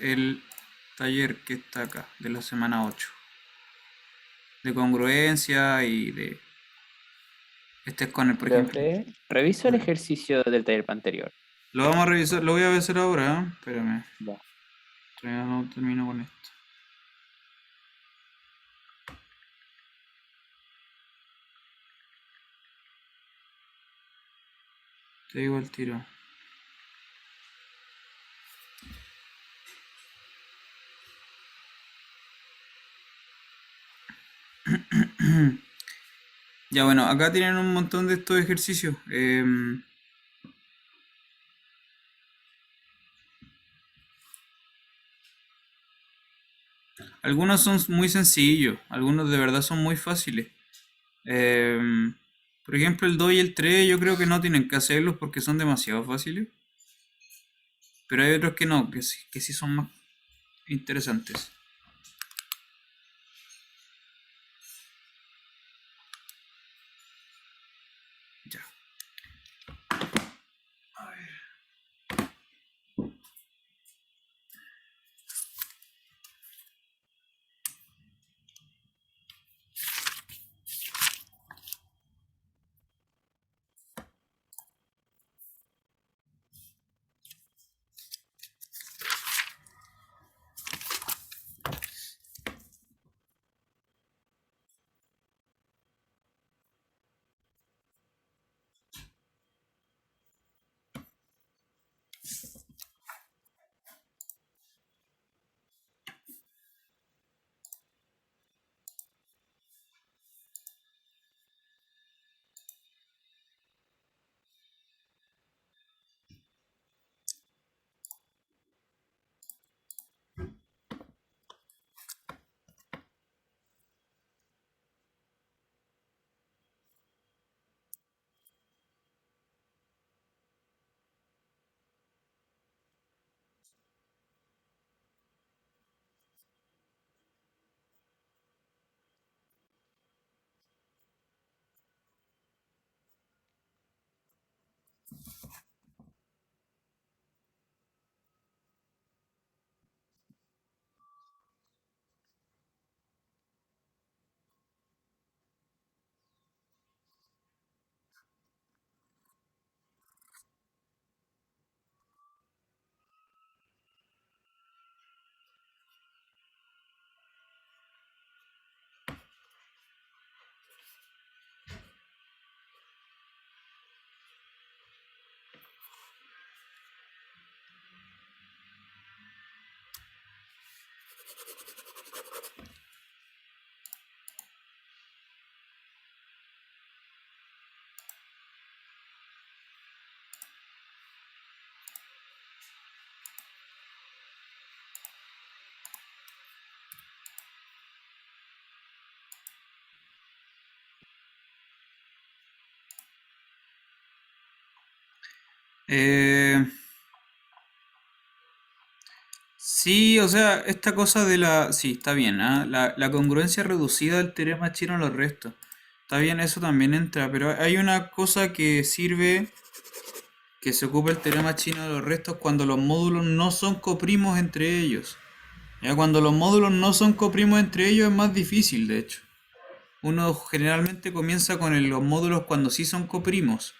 el taller que está acá, de la semana 8 de congruencia y de... Este es con el, por ejemplo. Profe, reviso el ejercicio del taller anterior. Lo vamos a revisar, lo voy a hacer ahora, ¿eh? Espérame, Ya. todavía no termino con esto. Te digo el tiro. Ya bueno, acá tienen un montón de estos ejercicios. Algunos son muy sencillos, algunos de verdad son muy fáciles. Por ejemplo, el 2 y el 3 yo creo que no tienen que hacerlos porque son demasiado fáciles. Pero hay otros que no, que sí son más interesantes. Ya. Eh, sí, o sea, esta cosa de la... Sí, está bien, ¿ah? La congruencia reducida del teorema chino a los restos. Está bien, eso también entra, pero hay una cosa que sirve, que se ocupa el teorema chino de los restos cuando los módulos no son coprimos entre ellos. Ya cuando los módulos no son coprimos entre ellos es más difícil, de hecho. Uno generalmente comienza con los módulos cuando sí son coprimos,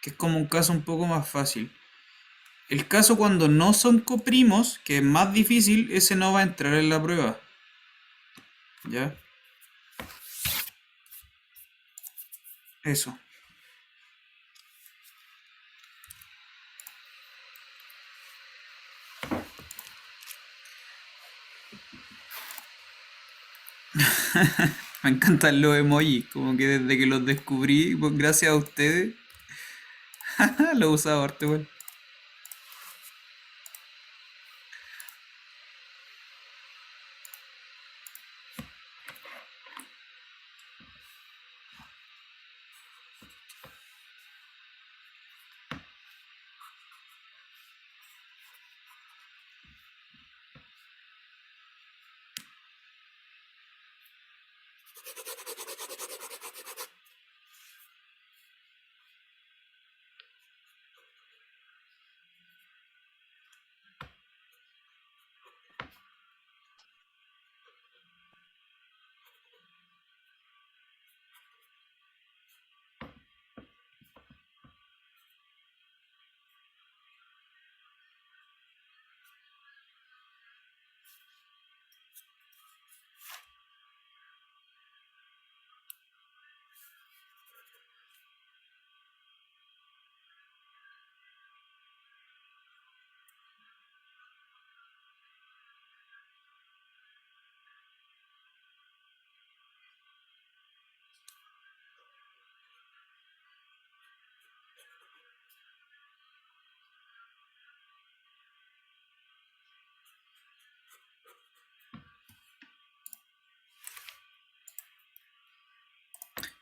que es como un caso un poco más fácil. El caso cuando no son coprimos, que es más difícil, ese no va a entrar en la prueba. ¿Ya? Eso. Me encantan los emojis, como que desde que los descubrí, pues gracias a ustedes, los he usado harto igual.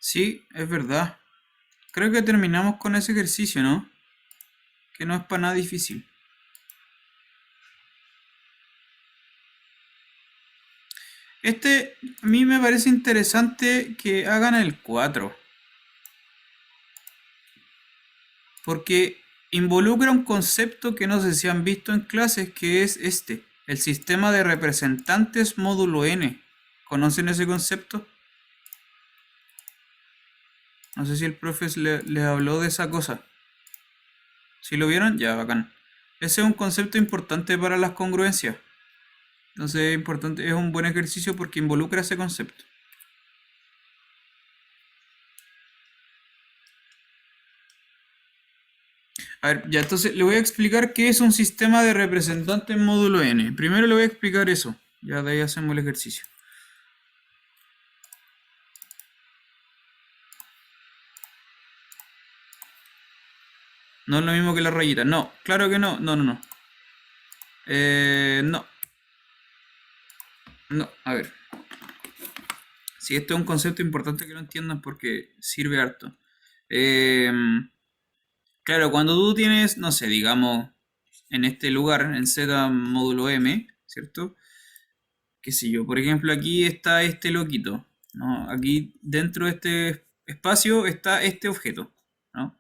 Sí, es verdad. Creo que terminamos con ese ejercicio, ¿no? Que no es para nada difícil. A mí me parece interesante que hagan el 4, porque involucra un concepto que no sé si han visto en clases, que es el sistema de representantes módulo n. ¿Conocen ese concepto? No sé si el profe les habló de esa cosa. Si lo vieron, ya, bacán. Ese es un concepto importante para las congruencias. Entonces es importante, es un buen ejercicio porque involucra ese concepto. A ver, ya entonces le voy a explicar qué es un sistema de representantes módulo n. Primero le voy a explicar eso. Ya de ahí hacemos el ejercicio. No es lo mismo que la rayita. No, claro que no. No, no, no. No. No, a ver. Si esto es un concepto importante que lo entiendan porque sirve harto. Eh, claro, cuando tú tienes, no sé, digamos, en este lugar, en Z módulo M, ¿cierto? Qué sé yo, por ejemplo, aquí está este loquito, ¿no? Aquí dentro de este espacio está este objeto, ¿no?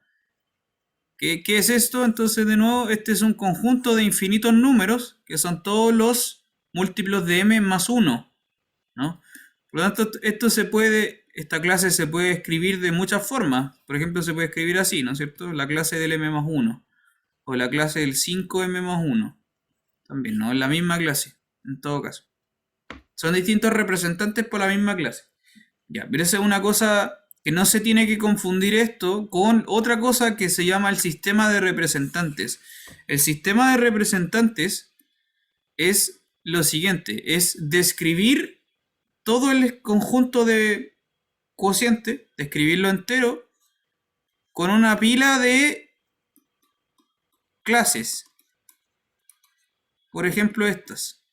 ¿Qué es esto? Entonces, de nuevo, este es un conjunto de infinitos números, que son todos los múltiplos de m más uno, ¿no? Por lo tanto, esta clase se puede escribir de muchas formas. Por ejemplo, se puede escribir así, ¿no es cierto? La clase del m más uno, o la clase del 5m más uno, también, ¿no? Es la misma clase, en todo caso. Son distintos representantes por la misma clase. Ya, pero esa es una cosa que no se tiene que confundir esto con otra cosa que se llama el sistema de representantes. El sistema de representantes es lo siguiente, es describir todo el conjunto de cociente, describirlo entero, con una pila de clases. Por ejemplo, estas.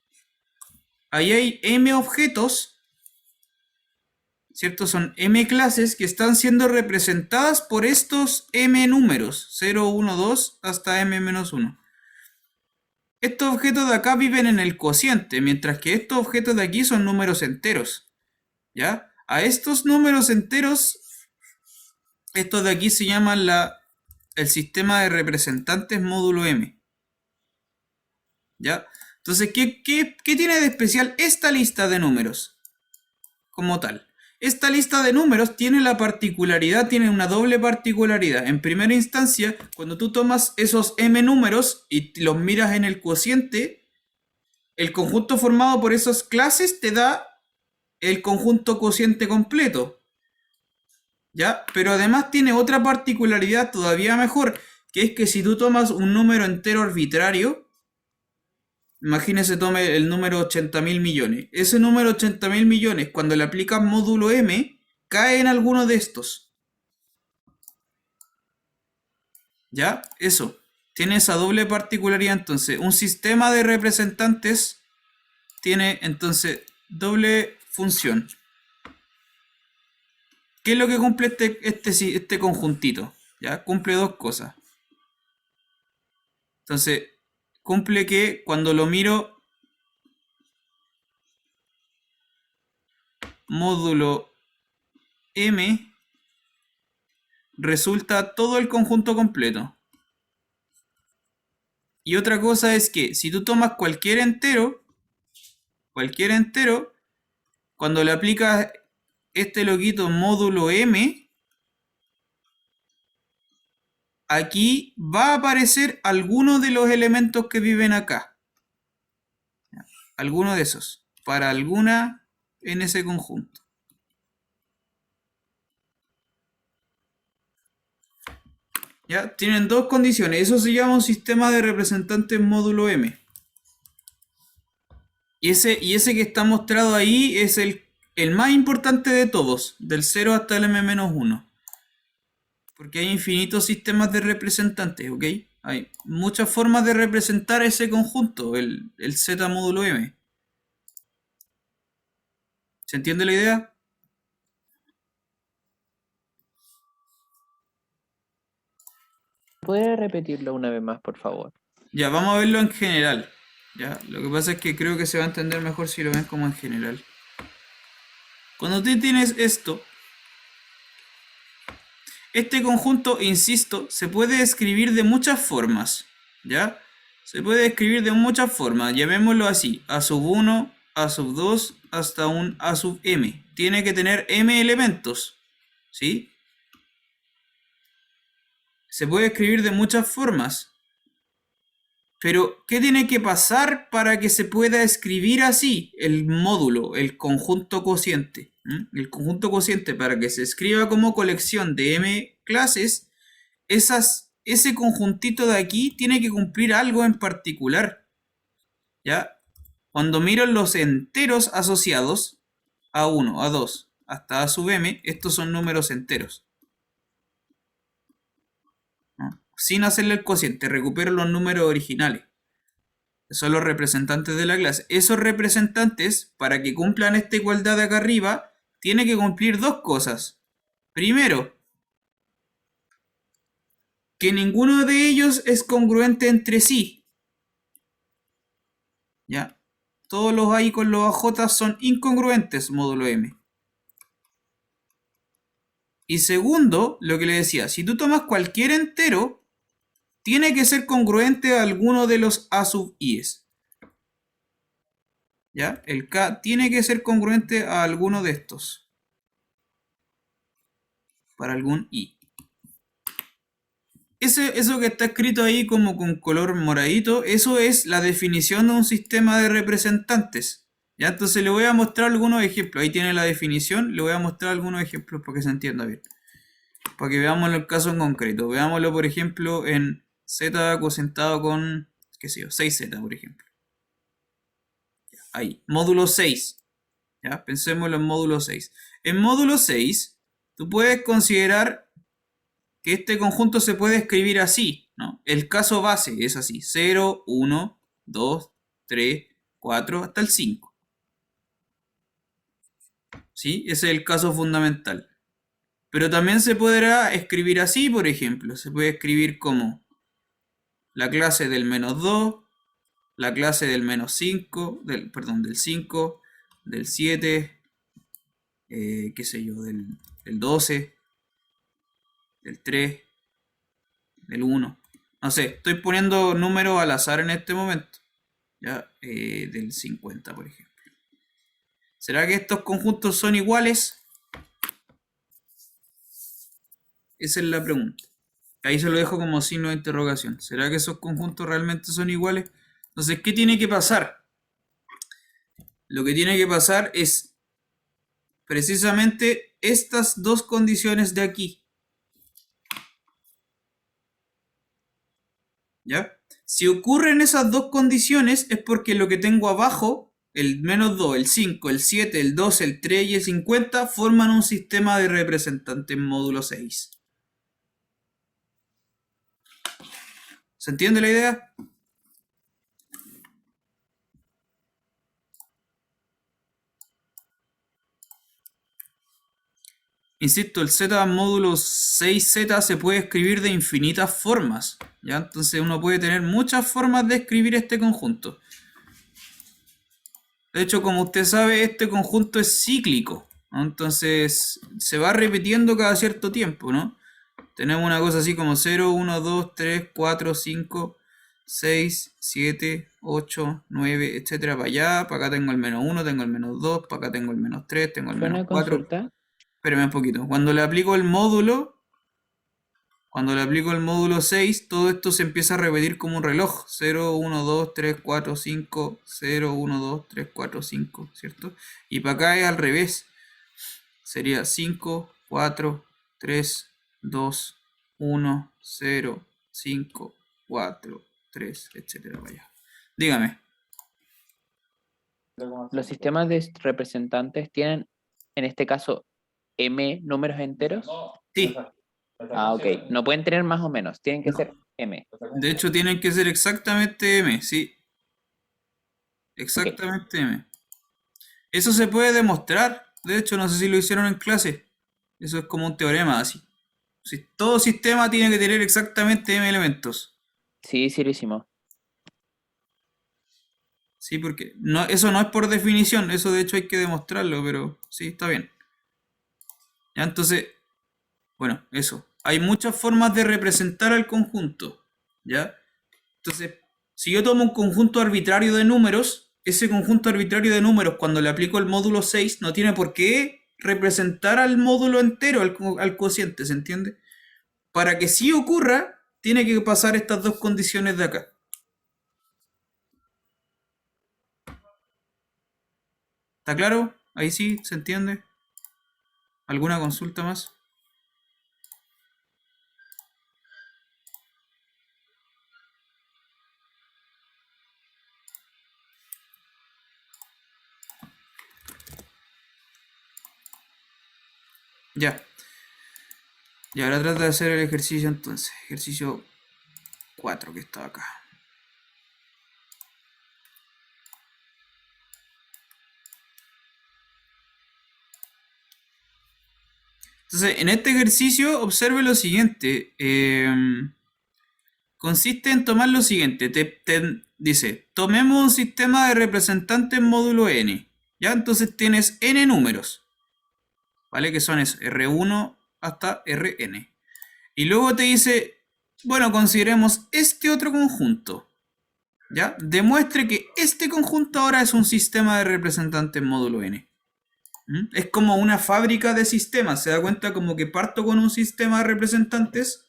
Ahí hay m objetos, ¿cierto? Son m clases que están siendo representadas por estos m números, 0, 1, 2 hasta m-1. Estos objetos de acá viven en el cociente, mientras que estos objetos de aquí son números enteros, ¿ya? A estos números enteros, estos de aquí se llaman el sistema de representantes módulo m, ¿ya? Entonces, ¿qué tiene de especial esta lista de números como tal? Esta lista de números tiene una doble particularidad. En primera instancia, cuando tú tomas esos m números y los miras en el cociente, el conjunto formado por esas clases te da el conjunto cociente completo, ¿ya? Pero además tiene otra particularidad todavía mejor, que es que si tú tomas un número entero arbitrario, imagínese, tome el número 80.000 millones. Ese número 80.000 millones, cuando le aplicas módulo m, cae en alguno de estos. ¿Ya? Eso. Tiene esa doble particularidad. Entonces, un sistema de representantes tiene entonces doble función. ¿Qué es lo que cumple este conjuntito? ¿Ya? Cumple dos cosas. Entonces, cumple que cuando lo miro módulo m, resulta todo el conjunto completo. Y otra cosa es que si tú tomas cualquier entero, cuando le aplicas este loquito módulo m, aquí va a aparecer alguno de los elementos que viven acá. Alguno de esos. Para alguna en ese conjunto. ¿Ya? Tienen dos condiciones. Eso se llama un sistema de representantes módulo m. Y ese que está mostrado ahí es el más importante de todos, del 0 hasta el m-1. Porque hay infinitos sistemas de representantes, ¿ok? Hay muchas formas de representar ese conjunto, el Z módulo M. ¿Se entiende la idea? ¿Podría repetirlo una vez más, por favor? Ya, vamos a verlo en general. Ya, lo que pasa es que creo que se va a entender mejor si lo ven como en general. Cuando tú tienes esto, este conjunto, insisto, se puede escribir de muchas formas. ¿Ya? Se puede escribir de muchas formas. Llamémoslo así: A sub 1, A sub 2, hasta un A sub m. Tiene que tener m elementos. ¿Sí? Se puede escribir de muchas formas. Pero, ¿qué tiene que pasar para que se pueda escribir así el módulo, el conjunto cociente? El conjunto cociente, para que se escriba como colección de m clases, ese conjuntito de aquí tiene que cumplir algo en particular. ¿Ya? Cuando miro los enteros asociados, A1, A2, hasta A sub m, estos son números enteros, ¿no? Sin hacerle el cociente, recupero los números originales. Son los representantes de la clase. Esos representantes, para que cumplan esta igualdad de acá arriba, tienen que cumplir dos cosas. Primero, que ninguno de ellos es congruente entre sí. ¿Ya? Todos los A con los AJ son incongruentes, módulo M. Y segundo, lo que le decía, si tú tomas cualquier entero, tiene que ser congruente a alguno de los A sub i's. ¿Ya? El K tiene que ser congruente a alguno de estos. Para algún I. Eso que está escrito ahí como con color moradito, eso es la definición de un sistema de representantes. ¿Ya? Entonces le voy a mostrar algunos ejemplos. Ahí tiene la definición, le voy a mostrar algunos ejemplos para que se entienda bien. Para que veamos el caso en concreto. Veámoslo, por ejemplo, en z cosentado con, qué sé yo, 6z, por ejemplo. Ahí, módulo 6. ¿Ya? Pensémoslo en módulo 6. En módulo 6, tú puedes considerar que este conjunto se puede escribir así, ¿no? El caso base es así: 0, 1, 2, 3, 4, hasta el 5. ¿Sí? Ese es el caso fundamental. Pero también se podrá escribir así, por ejemplo. Se puede escribir como la clase del menos 2, la clase del menos 5, del 5, del 7, qué sé yo, del 12, del 3, del 1. No sé, estoy poniendo números al azar en este momento. ¿Ya? Del 50, por ejemplo. ¿Será que estos conjuntos son iguales? Esa es la pregunta. Ahí se lo dejo como signo de interrogación. ¿Será que esos conjuntos realmente son iguales? Entonces, ¿qué tiene que pasar? Lo que tiene que pasar es precisamente estas dos condiciones de aquí. ¿Ya? Si ocurren esas dos condiciones es porque lo que tengo abajo, el menos 2, el 5, el 7, el 12, el 3 y el 50, forman un sistema de representantes en módulo 6. ¿Se entiende la idea? Insisto, el z módulo 6z se puede escribir de infinitas formas, ¿ya? Entonces uno puede tener muchas formas de escribir este conjunto. De hecho, como usted sabe, este conjunto es cíclico, ¿no? Entonces se va repitiendo cada cierto tiempo, ¿no? Tenemos una cosa así como 0, 1, 2, 3, 4, 5, 6, 7, 8, 9, etcétera, para allá. Para acá tengo el menos 1, tengo el menos 2, para acá tengo el menos 3, tengo el ¿Fue menos una 4. consulta? Espérame un poquito. Cuando le aplico el módulo 6, todo esto se empieza a repetir como un reloj. 0, 1, 2, 3, 4, 5, 0, 1, 2, 3, 4, 5, ¿cierto? Y para acá es al revés. Sería 5, 4, 3, 2, 1, 0, 5, 4, 3, etcétera. Vaya. Dígame. ¿Los sistemas de representantes tienen, en este caso, m números enteros? Sí. Ah, ok. No pueden tener más o menos, tienen que No. ser m. De hecho, tienen que ser exactamente M, sí. Ok. Exactamente M. Eso se puede demostrar. De hecho, no sé si lo hicieron en clase. Eso es como un teorema así. Si todo sistema tiene que tener exactamente m elementos. Sí, sí lo hicimos. Sí, porque no, eso no es por definición, eso de hecho hay que demostrarlo, pero sí, está bien. Ya, entonces, bueno, eso. Hay muchas formas de representar al conjunto, ¿ya? Entonces, si yo tomo un conjunto arbitrario de números, ese conjunto arbitrario de números, cuando le aplico el módulo 6 no tiene por qué representar al módulo entero, al cociente, ¿se entiende? Para que sí ocurra, tiene que pasar estas dos condiciones de acá. ¿Está claro? Ahí sí, ¿se entiende? ¿Alguna consulta más? Ya. Y ahora trata de hacer el ejercicio entonces. Ejercicio 4 que está acá. Entonces, en este ejercicio observe lo siguiente. Consiste en tomar lo siguiente. Dice, tomemos un sistema de representantes módulo n. ¿Ya? Entonces tienes n números. ¿Vale? Que son eso, R1 hasta Rn. Y luego te dice, bueno, consideremos este otro conjunto. ¿Ya? Demuestre que este conjunto ahora es un sistema de representantes módulo n. ¿Mm? Es como una fábrica de sistemas. Se da cuenta como que parto con un sistema de representantes,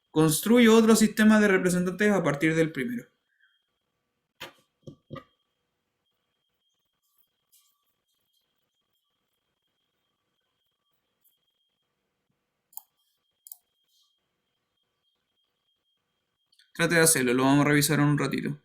construyo otro sistema de representantes a partir del primero. Trate de hacerlo, lo vamos a revisar en un ratito.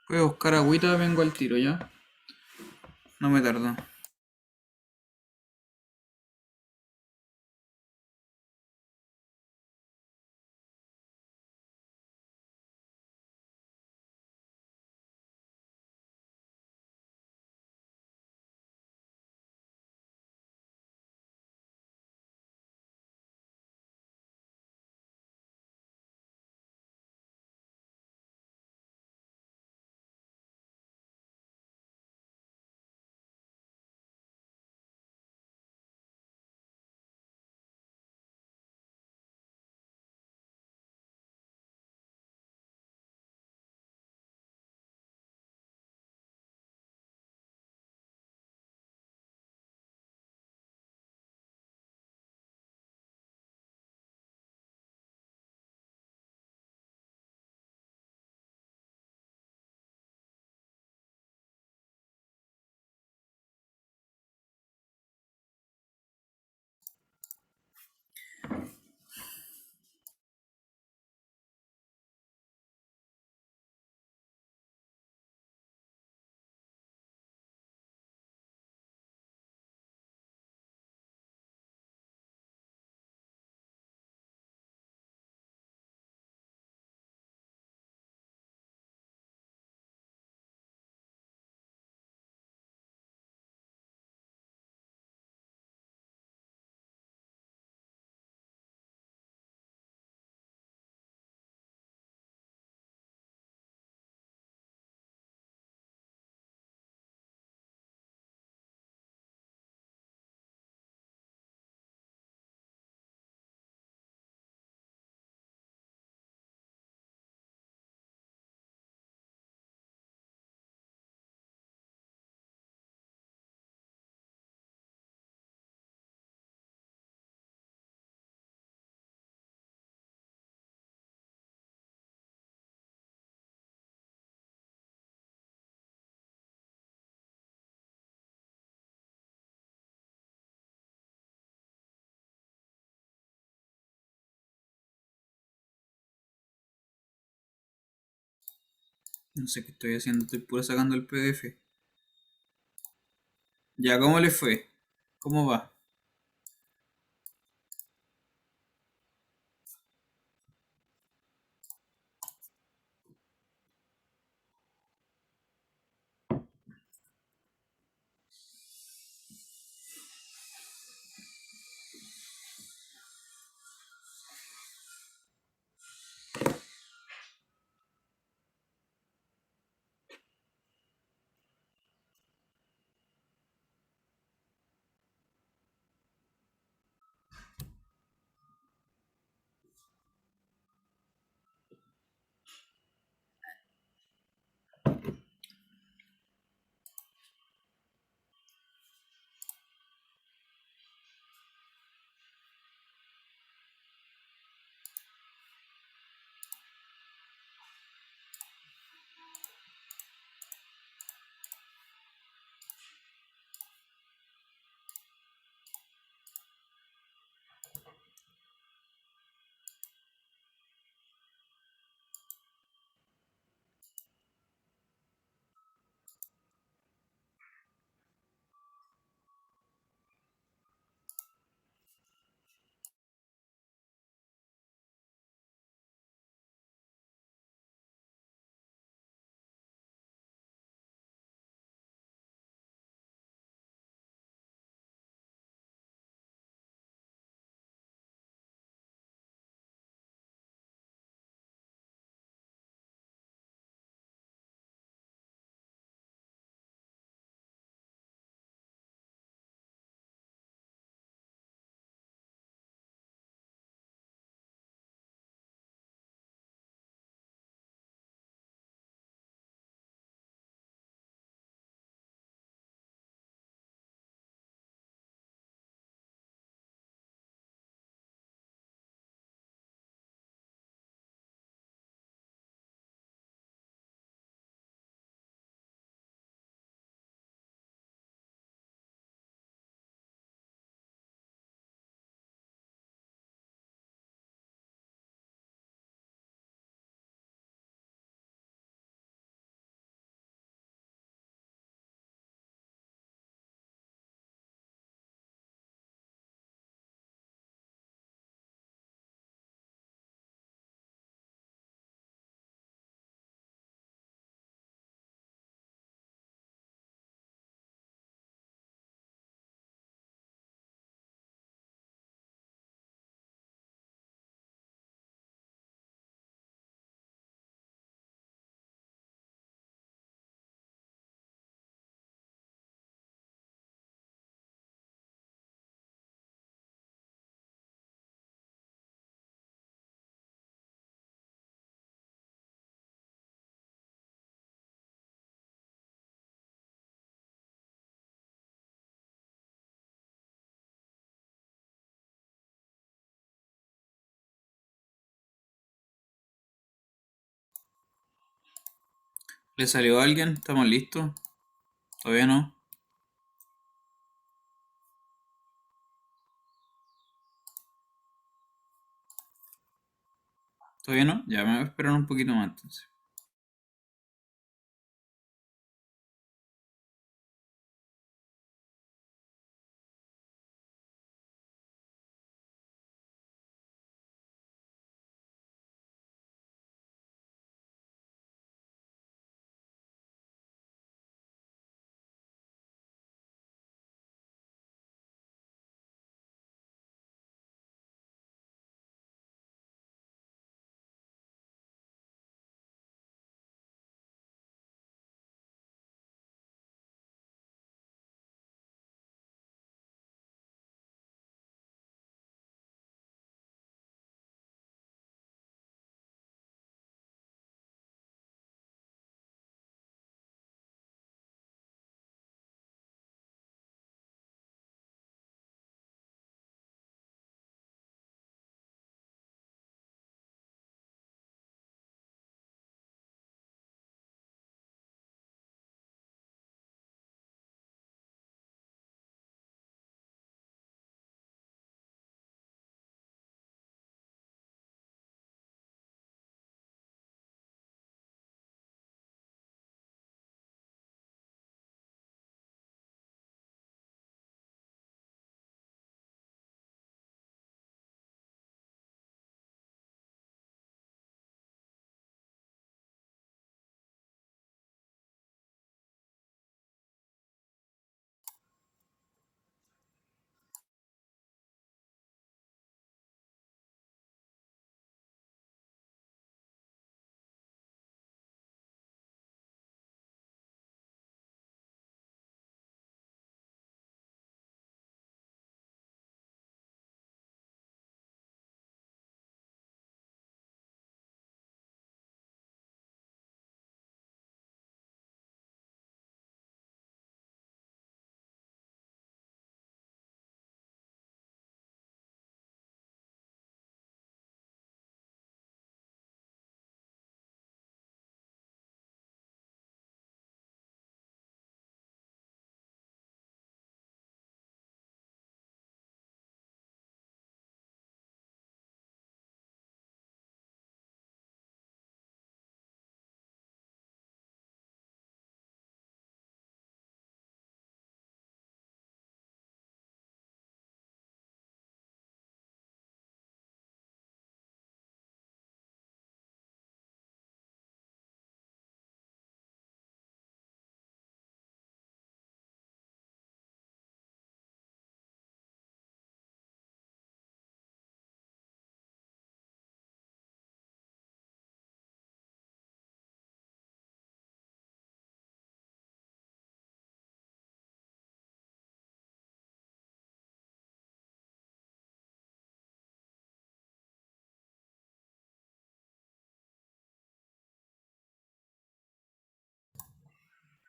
Voy a buscar agüita, vengo al tiro ya. No me tardo. No sé qué estoy haciendo, estoy puro sacando el PDF. Ya, ¿cómo le fue? ¿Cómo va? ¿Le salió a alguien? ¿Estamos listos? ¿Todavía no? ¿Todavía no? Ya me voy a esperar un poquito más entonces.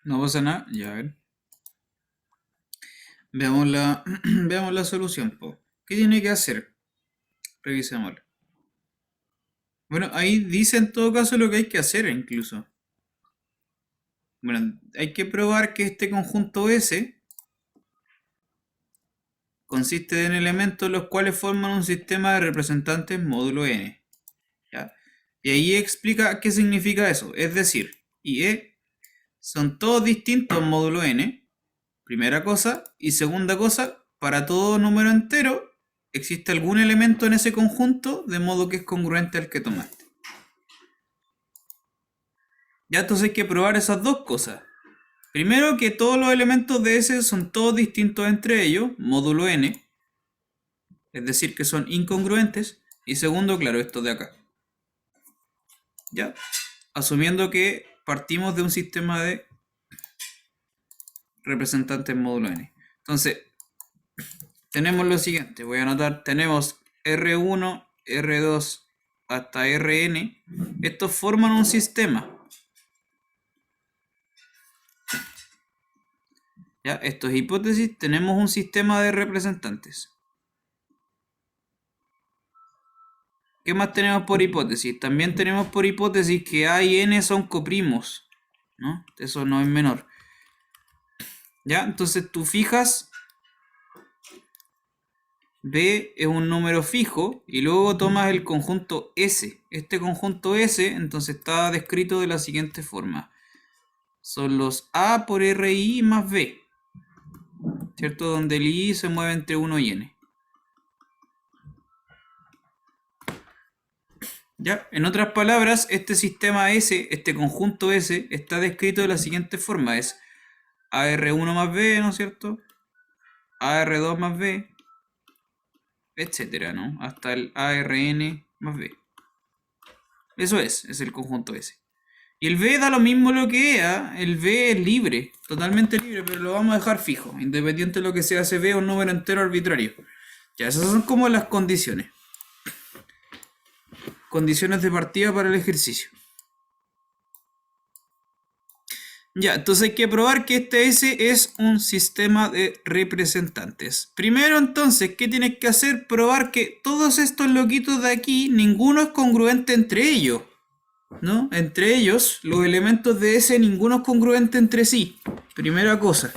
No pasa nada, ya a ver. Veamos la, veamos la solución, po. ¿Qué tiene que hacer? Revisémoslo. Bueno, ahí dice en todo caso lo que hay que hacer incluso. Bueno, hay que probar que este conjunto S consiste en elementos los cuales forman un sistema de representantes módulo n. ¿Ya? Y ahí explica qué significa eso. Es decir, y E son todos distintos módulo n, primera cosa. Y segunda cosa, para todo número entero existe algún elemento en ese conjunto de modo que es congruente al que tomaste. Ya, entonces hay que probar esas dos cosas. Primero, que todos los elementos de S son todos distintos entre ellos, módulo n, es decir, que son incongruentes. Y segundo, claro, esto de acá. ¿Ya? Asumiendo que partimos de un sistema de representantes módulo n. Entonces, tenemos lo siguiente. Voy a anotar, tenemos R1, R2 hasta Rn. Estos forman un sistema. ¿Ya? Esto es hipótesis. Tenemos un sistema de representantes. ¿Qué más tenemos por hipótesis? También tenemos por hipótesis que A y N son coprimos, ¿no? Eso no es menor. ¿Ya? Entonces tú fijas, B es un número fijo y luego tomas el conjunto S. Este conjunto S entonces está descrito de la siguiente forma. Son los A por RI más B, ¿cierto? Donde el I se mueve entre 1 y N. ¿Ya? En otras palabras, este sistema S, este conjunto S, está descrito de la siguiente forma. Es AR1 más B, ¿no es cierto? AR2 más B, etcétera, ¿no? Hasta el ARN más B. Eso es el conjunto S. Y el B da lo mismo lo que E, el B es libre, totalmente libre, pero lo vamos a dejar fijo, independiente de lo que sea ese B, un número entero arbitrario. Ya, esas son como las condiciones. Condiciones de partida para el ejercicio. Ya, entonces hay que probar que este S es un sistema de representantes. Primero entonces, ¿qué tienes que hacer? Probar que todos estos loquitos de aquí, ninguno es congruente entre ellos, ¿no? Entre ellos, los elementos de S, ninguno es congruente entre sí. Primera cosa.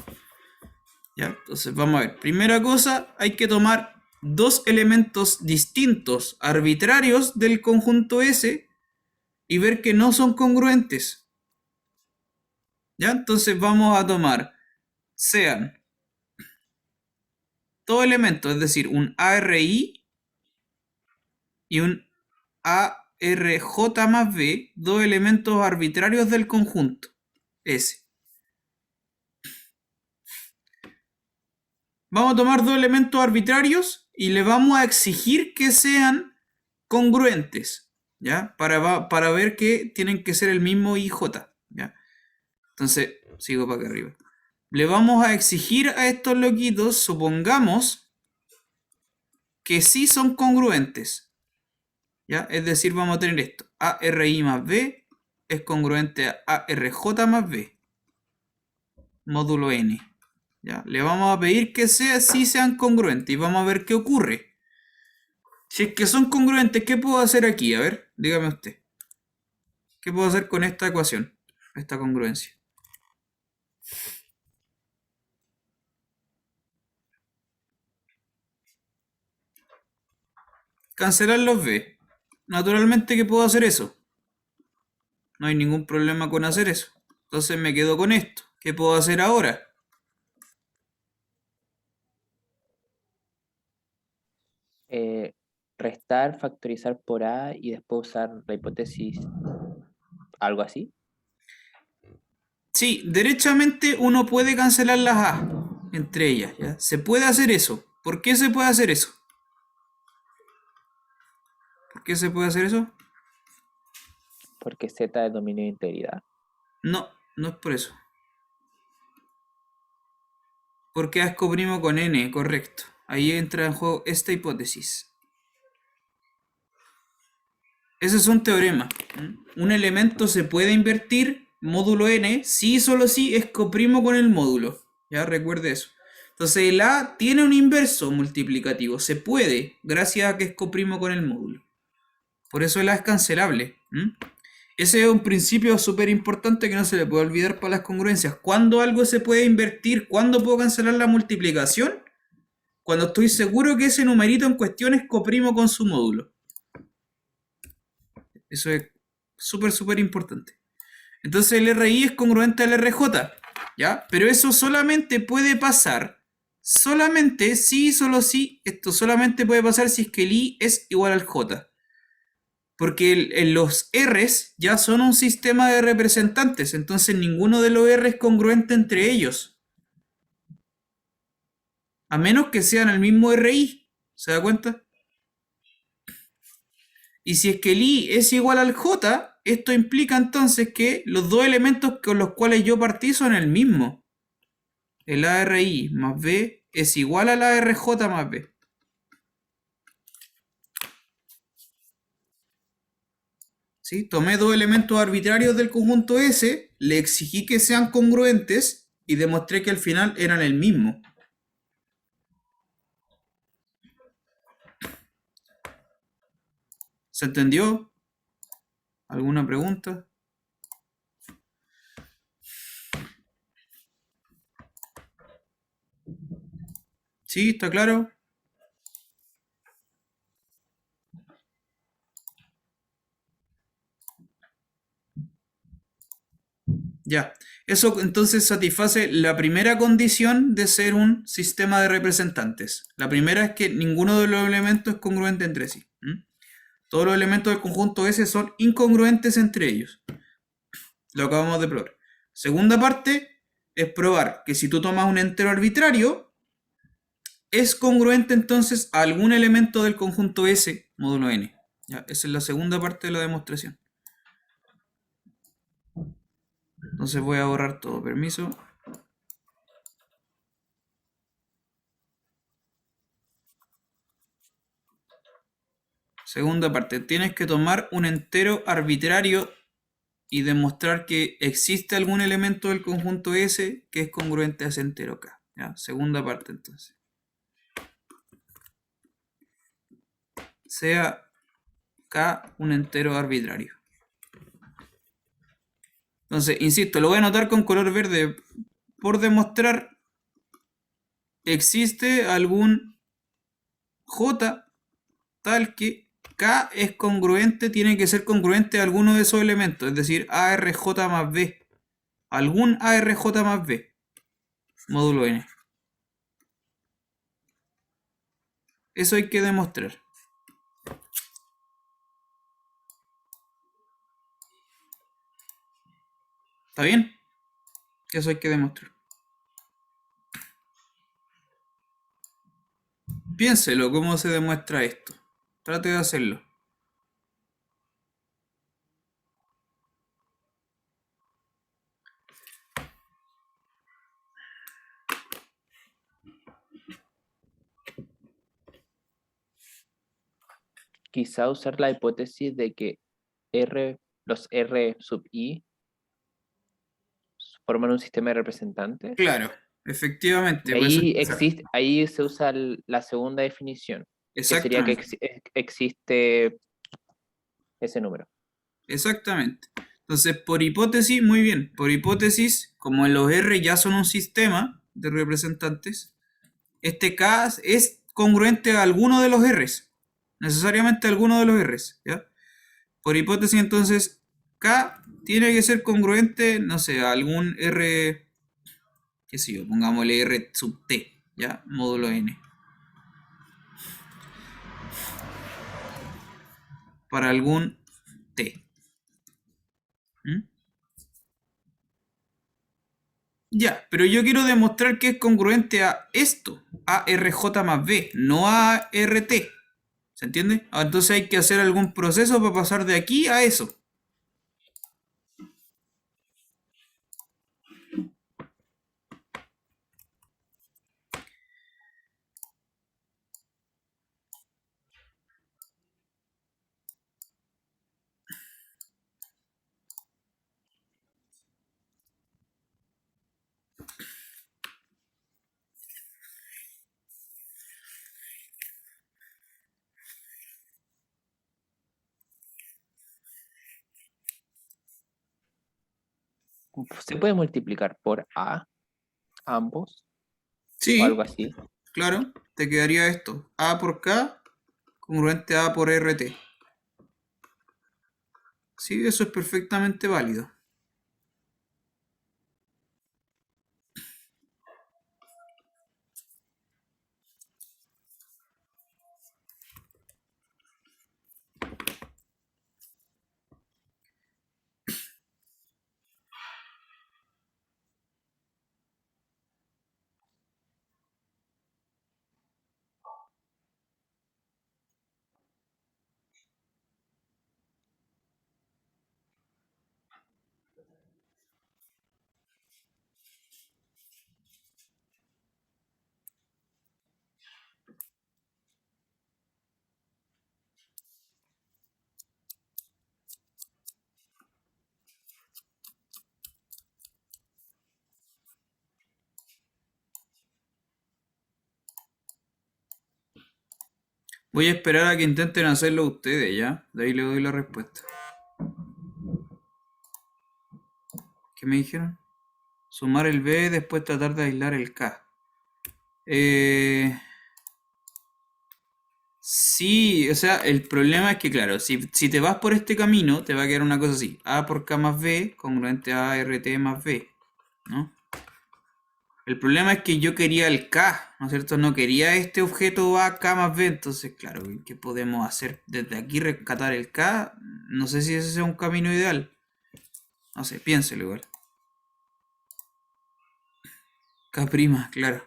Ya, entonces vamos a ver. Primera cosa, hay que tomar dos elementos distintos, arbitrarios del conjunto S y ver que no son congruentes. ¿Ya? Entonces vamos a tomar, sean todo elemento, es decir, un ARI y un ARJ más B, dos elementos arbitrarios del conjunto S. Vamos a tomar dos elementos arbitrarios y le vamos a exigir que sean congruentes, ¿ya? Para ver que tienen que ser el mismo IJ, ¿ya? Entonces, sigo para acá arriba. Le vamos a exigir a estos loquitos, supongamos, que sí son congruentes, ¿ya? Es decir, vamos a tener esto. ARI más B es congruente a ARJ más B, módulo N. ¿Ya? Le vamos a pedir que sí sean congruentes y vamos a ver qué ocurre. Si es que son congruentes, ¿qué puedo hacer aquí? A ver, dígame usted. ¿Qué puedo hacer con esta ecuación? Esta congruencia. Cancelar los B. Naturalmente que puedo hacer eso. No hay ningún problema con hacer eso. Entonces me quedo con esto. ¿Qué puedo hacer ahora? Restar, factorizar por A y después usar la hipótesis, algo así. Sí, derechamente uno puede cancelar las A entre ellas, ¿ya? Se puede hacer eso. ¿Por qué se puede hacer eso? ¿Por qué se puede hacer eso? Porque Z es dominio de integridad. No, no es por eso. Porque A es coprimo con N, correcto. Ahí entra en juego esta hipótesis. Ese es un teorema. Un elemento se puede invertir módulo n, sí y solo sí es coprimo con el módulo. Ya recuerde eso. Entonces el a tiene un inverso multiplicativo. Se puede, gracias a que es coprimo con el módulo. Por eso el a es cancelable. Ese es un principio súper importante que no se le puede olvidar para las congruencias. ¿Cuándo algo se puede invertir? ¿Cuándo puedo cancelar la multiplicación? Cuando estoy seguro que ese numerito en cuestión es coprimo con su módulo. Eso es súper importante. Entonces el RI es congruente al RJ, ¿ya? Pero eso solamente puede pasar, solamente, sí, solo sí, esto solamente puede pasar si es que el I es igual al J. Porque los R's ya son un sistema de representantes, entonces ninguno de los R es congruente entre ellos. A menos que sean el mismo RI, ¿se da cuenta? Y si es que el I es igual al J, esto implica entonces que los dos elementos con los cuales yo partí son el mismo. El ARI más B es igual al ARJ más B. ¿Sí? Tomé dos elementos arbitrarios del conjunto S, le exigí que sean congruentes y demostré que al final eran el mismo. ¿Se entendió? ¿Alguna pregunta? ¿Sí? ¿Está claro? Ya. Eso entonces satisface la primera condición de ser un sistema de representantes. La primera es que ninguno de los elementos es congruente entre sí. Todos los elementos del conjunto S son incongruentes entre ellos. Lo acabamos de probar. Segunda parte es probar que si tú tomas un entero arbitrario, es congruente entonces a algún elemento del conjunto S módulo n. ¿Ya? Esa es la segunda parte de la demostración. Entonces voy a borrar todo. Permiso. Segunda parte. Tienes que tomar un entero arbitrario y demostrar que existe algún elemento del conjunto S que es congruente a ese entero K. ¿Ya? Segunda parte entonces. Sea K un entero arbitrario. Entonces, insisto, lo voy a anotar con color verde por demostrar existe algún J tal que K es congruente, tiene que ser congruente a alguno de esos elementos, es decir, ARJ más B. Algún ARJ más B, módulo N. Eso hay que demostrar. ¿Está bien? Eso hay que demostrar. Piénselo, ¿cómo se demuestra esto? Trate de hacerlo. Quizá usar la hipótesis de que los R sub I forman un sistema de representantes. Claro, efectivamente. Pues Ahí se usa la segunda definición, que sería que exactamente. existe ese número. Exactamente. Entonces, por hipótesis, muy bien. Por hipótesis, como los R ya son un sistema de representantes, este K es congruente a alguno de los R's. Necesariamente a alguno de los R's. ¿Ya? Por hipótesis, entonces, K tiene que ser congruente, no sé, a algún R, qué sé yo, pongámosle R sub T, ¿ya? Módulo N. Para algún T. Ya, pero yo quiero demostrar que es congruente a esto, a RJ más B, no a RT. ¿Se entiende? Entonces hay que hacer algún proceso para pasar de aquí a eso. se puede multiplicar por A, ambos, o Sí, algo así. claro, te quedaría esto. A por K congruente a por RT. Sí, eso es perfectamente válido. Voy a esperar a que intenten hacerlo ustedes, ¿ya? De ahí le doy la respuesta. ¿Qué me dijeron? Sumar el B, después tratar de aislar el K. Sí, o sea, el problema es que, claro, si te vas por este camino, te va a quedar una cosa así. A por K más B, congruente a RT más B, ¿no? El problema es que yo quería el K, ¿no es cierto? No quería este objeto A, K más B. Entonces, claro, ¿qué podemos hacer? Desde aquí rescatar el K. No sé si ese sea un camino ideal. No sé, piénselo igual. K prima, claro.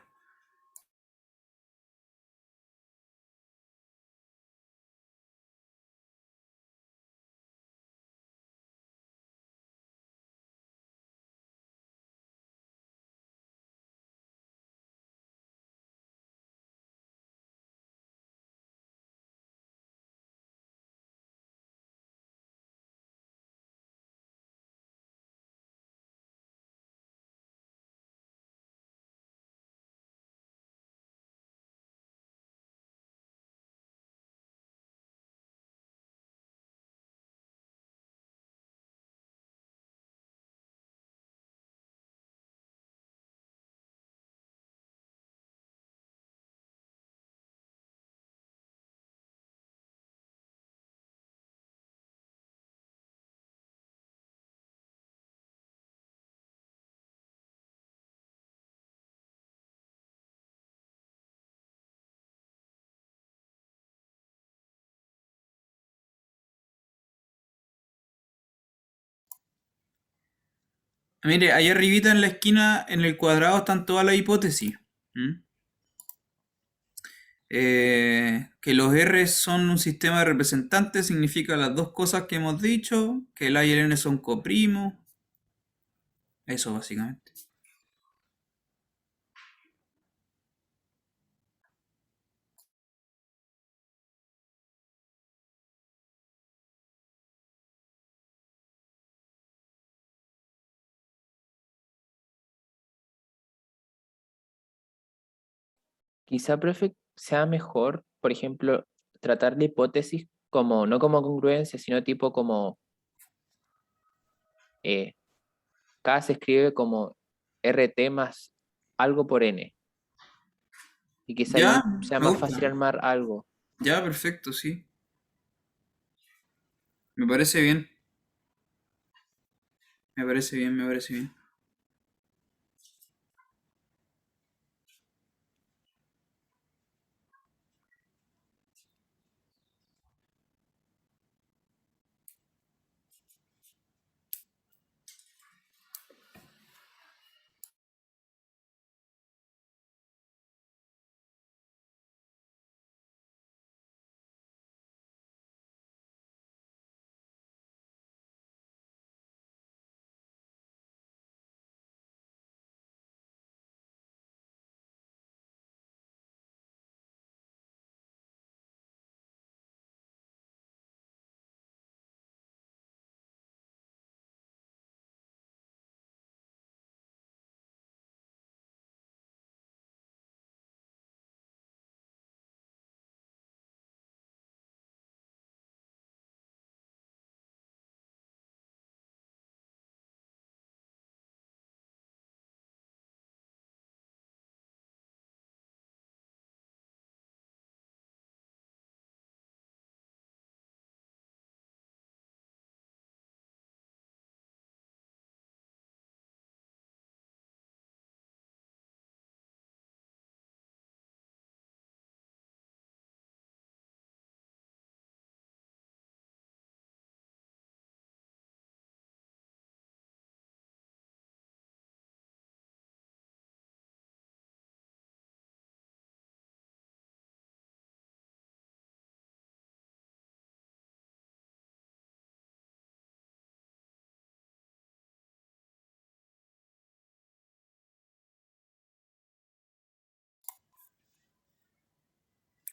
Mire, ahí arribita en la esquina, en el cuadrado, están todas las hipótesis. ¿Mm? Que los R son un sistema de representantes significa las dos cosas que hemos dicho, que el A y el N son coprimos, eso básicamente. Quizá, profe, sea mejor, por ejemplo, tratar la hipótesis como, no como congruencia, sino tipo como eh, K se escribe como RT más algo por N. Y quizá Ya, ahí sea me más gusta. fácil armar algo. Ya, perfecto, sí. Me parece bien. Me parece bien, me parece bien.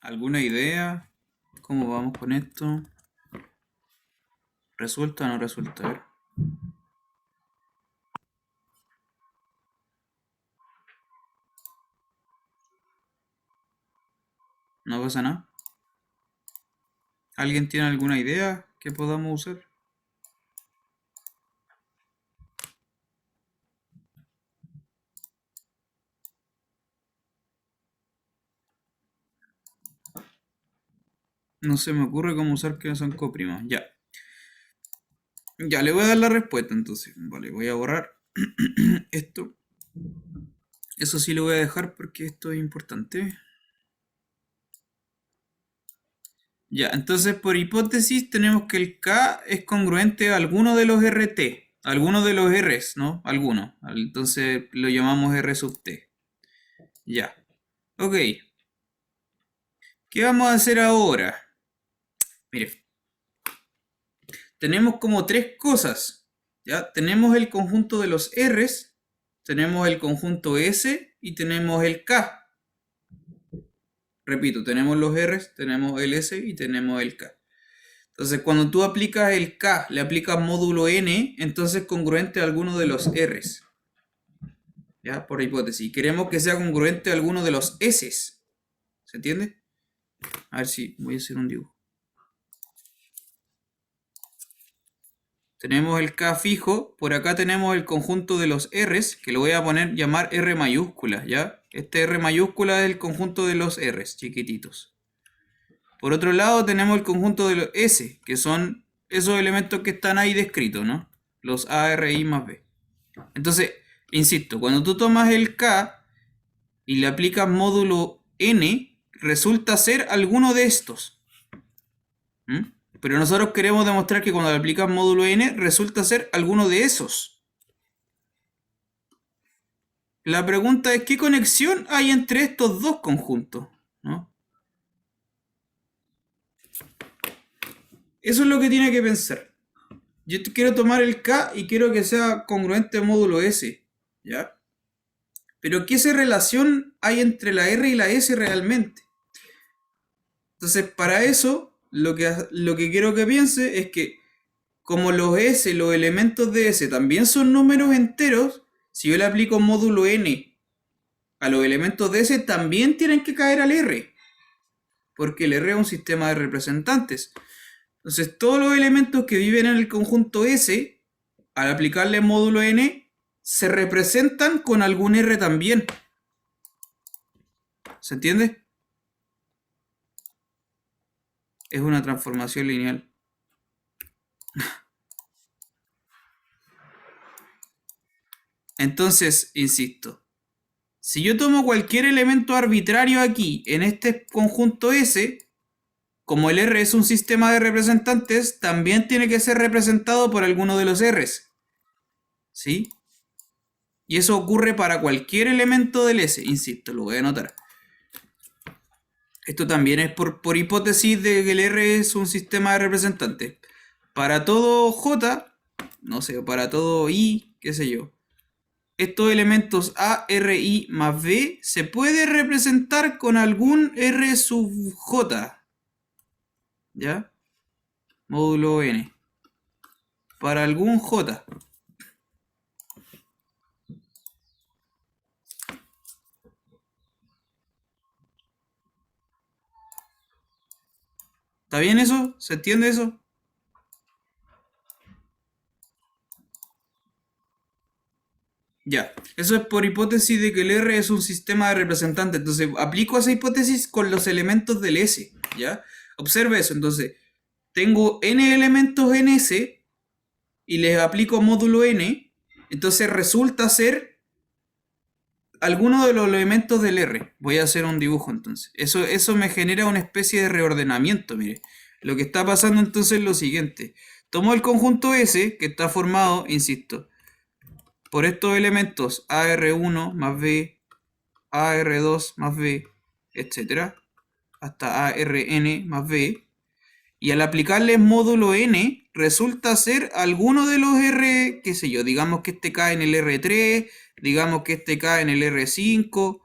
¿Alguna idea? ¿Cómo vamos con esto? ¿Resulta o no resulta? A ver. No pasa nada. ¿Alguien tiene alguna idea que podamos usar? No se me ocurre cómo usar que no son coprimas. Ya. Ya, le voy a dar la respuesta entonces. Vale, voy a borrar esto. Eso sí lo voy a dejar porque esto es importante. Ya, entonces por hipótesis tenemos que el K es congruente a alguno de los RT. Alguno de los Rs, ¿no? Alguno. Entonces lo llamamos R sub T. Ya. Ok. ¿Qué vamos a hacer ahora? Mire, tenemos como tres cosas. ¿Ya? Tenemos el conjunto de los Rs, tenemos el conjunto S y tenemos el K. Repito, tenemos los Rs, tenemos el S y tenemos el K. Entonces, cuando tú aplicas el K, le aplicas módulo N, entonces es congruente a alguno de los Rs. ¿Ya? Por hipótesis. Queremos que sea congruente a alguno de los S. ¿Se entiende? A ver si voy a hacer un dibujo. Tenemos el K fijo, por acá tenemos el conjunto de los Rs, que lo voy a llamar R mayúscula, ¿ya? Este R mayúscula es el conjunto de los Rs, chiquititos. Por otro lado tenemos el conjunto de los S, que son esos elementos que están ahí descritos, ¿no? Los A, R, I más B. Entonces, insisto, cuando tú tomas el K y le aplicas módulo N, resulta ser alguno de estos. Pero nosotros queremos demostrar que cuando le aplicas módulo N, resulta ser alguno de esos. La pregunta es, ¿qué conexión hay entre estos dos conjuntos? ¿No? Eso es lo que tiene que pensar. Yo quiero tomar el K y quiero que sea congruente a módulo S. ¿Ya? Pero ¿qué relación hay entre la R y la S realmente? Entonces, para eso, lo que quiero que piense es que como los S, los elementos de S también son números enteros, si yo le aplico módulo N a los elementos de S, también tienen que caer al R. Porque el R es un sistema de representantes. Entonces, todos los elementos que viven en el conjunto S, al aplicarle módulo N, se representan con algún R también. ¿Se entiende? Es una transformación lineal. Entonces, insisto, si yo tomo cualquier elemento arbitrario aquí, en este conjunto S, como el R es un sistema de representantes, también tiene que ser representado por alguno de los Rs. ¿Sí? Y eso ocurre para cualquier elemento del S, insisto, lo voy a anotar. Esto también es por hipótesis de que el R es un sistema de representantes. Para todo J, no sé, para todo I, qué sé yo, estos elementos A, R, I más B se puede representar con algún R sub J. ¿Ya? Módulo N. Para algún J. ¿Está bien eso? ¿Se entiende eso? Ya, eso es por hipótesis de que el R es un sistema de representantes. Entonces, aplico esa hipótesis con los elementos del S, ¿ya? Observe eso, entonces, tengo n elementos en S y les aplico módulo n, entonces resulta ser alguno de los elementos del R. Voy a hacer un dibujo entonces. Eso me genera una especie de reordenamiento, mire. Lo que está pasando entonces es lo siguiente. Tomo el conjunto S, que está formado, insisto, por estos elementos AR1 más B, AR2 más B, etc. Hasta ARN más B. Y al aplicarles módulo n, resulta ser alguno de los R, qué sé yo, digamos que este cae en el R3, digamos que este cae en el R5,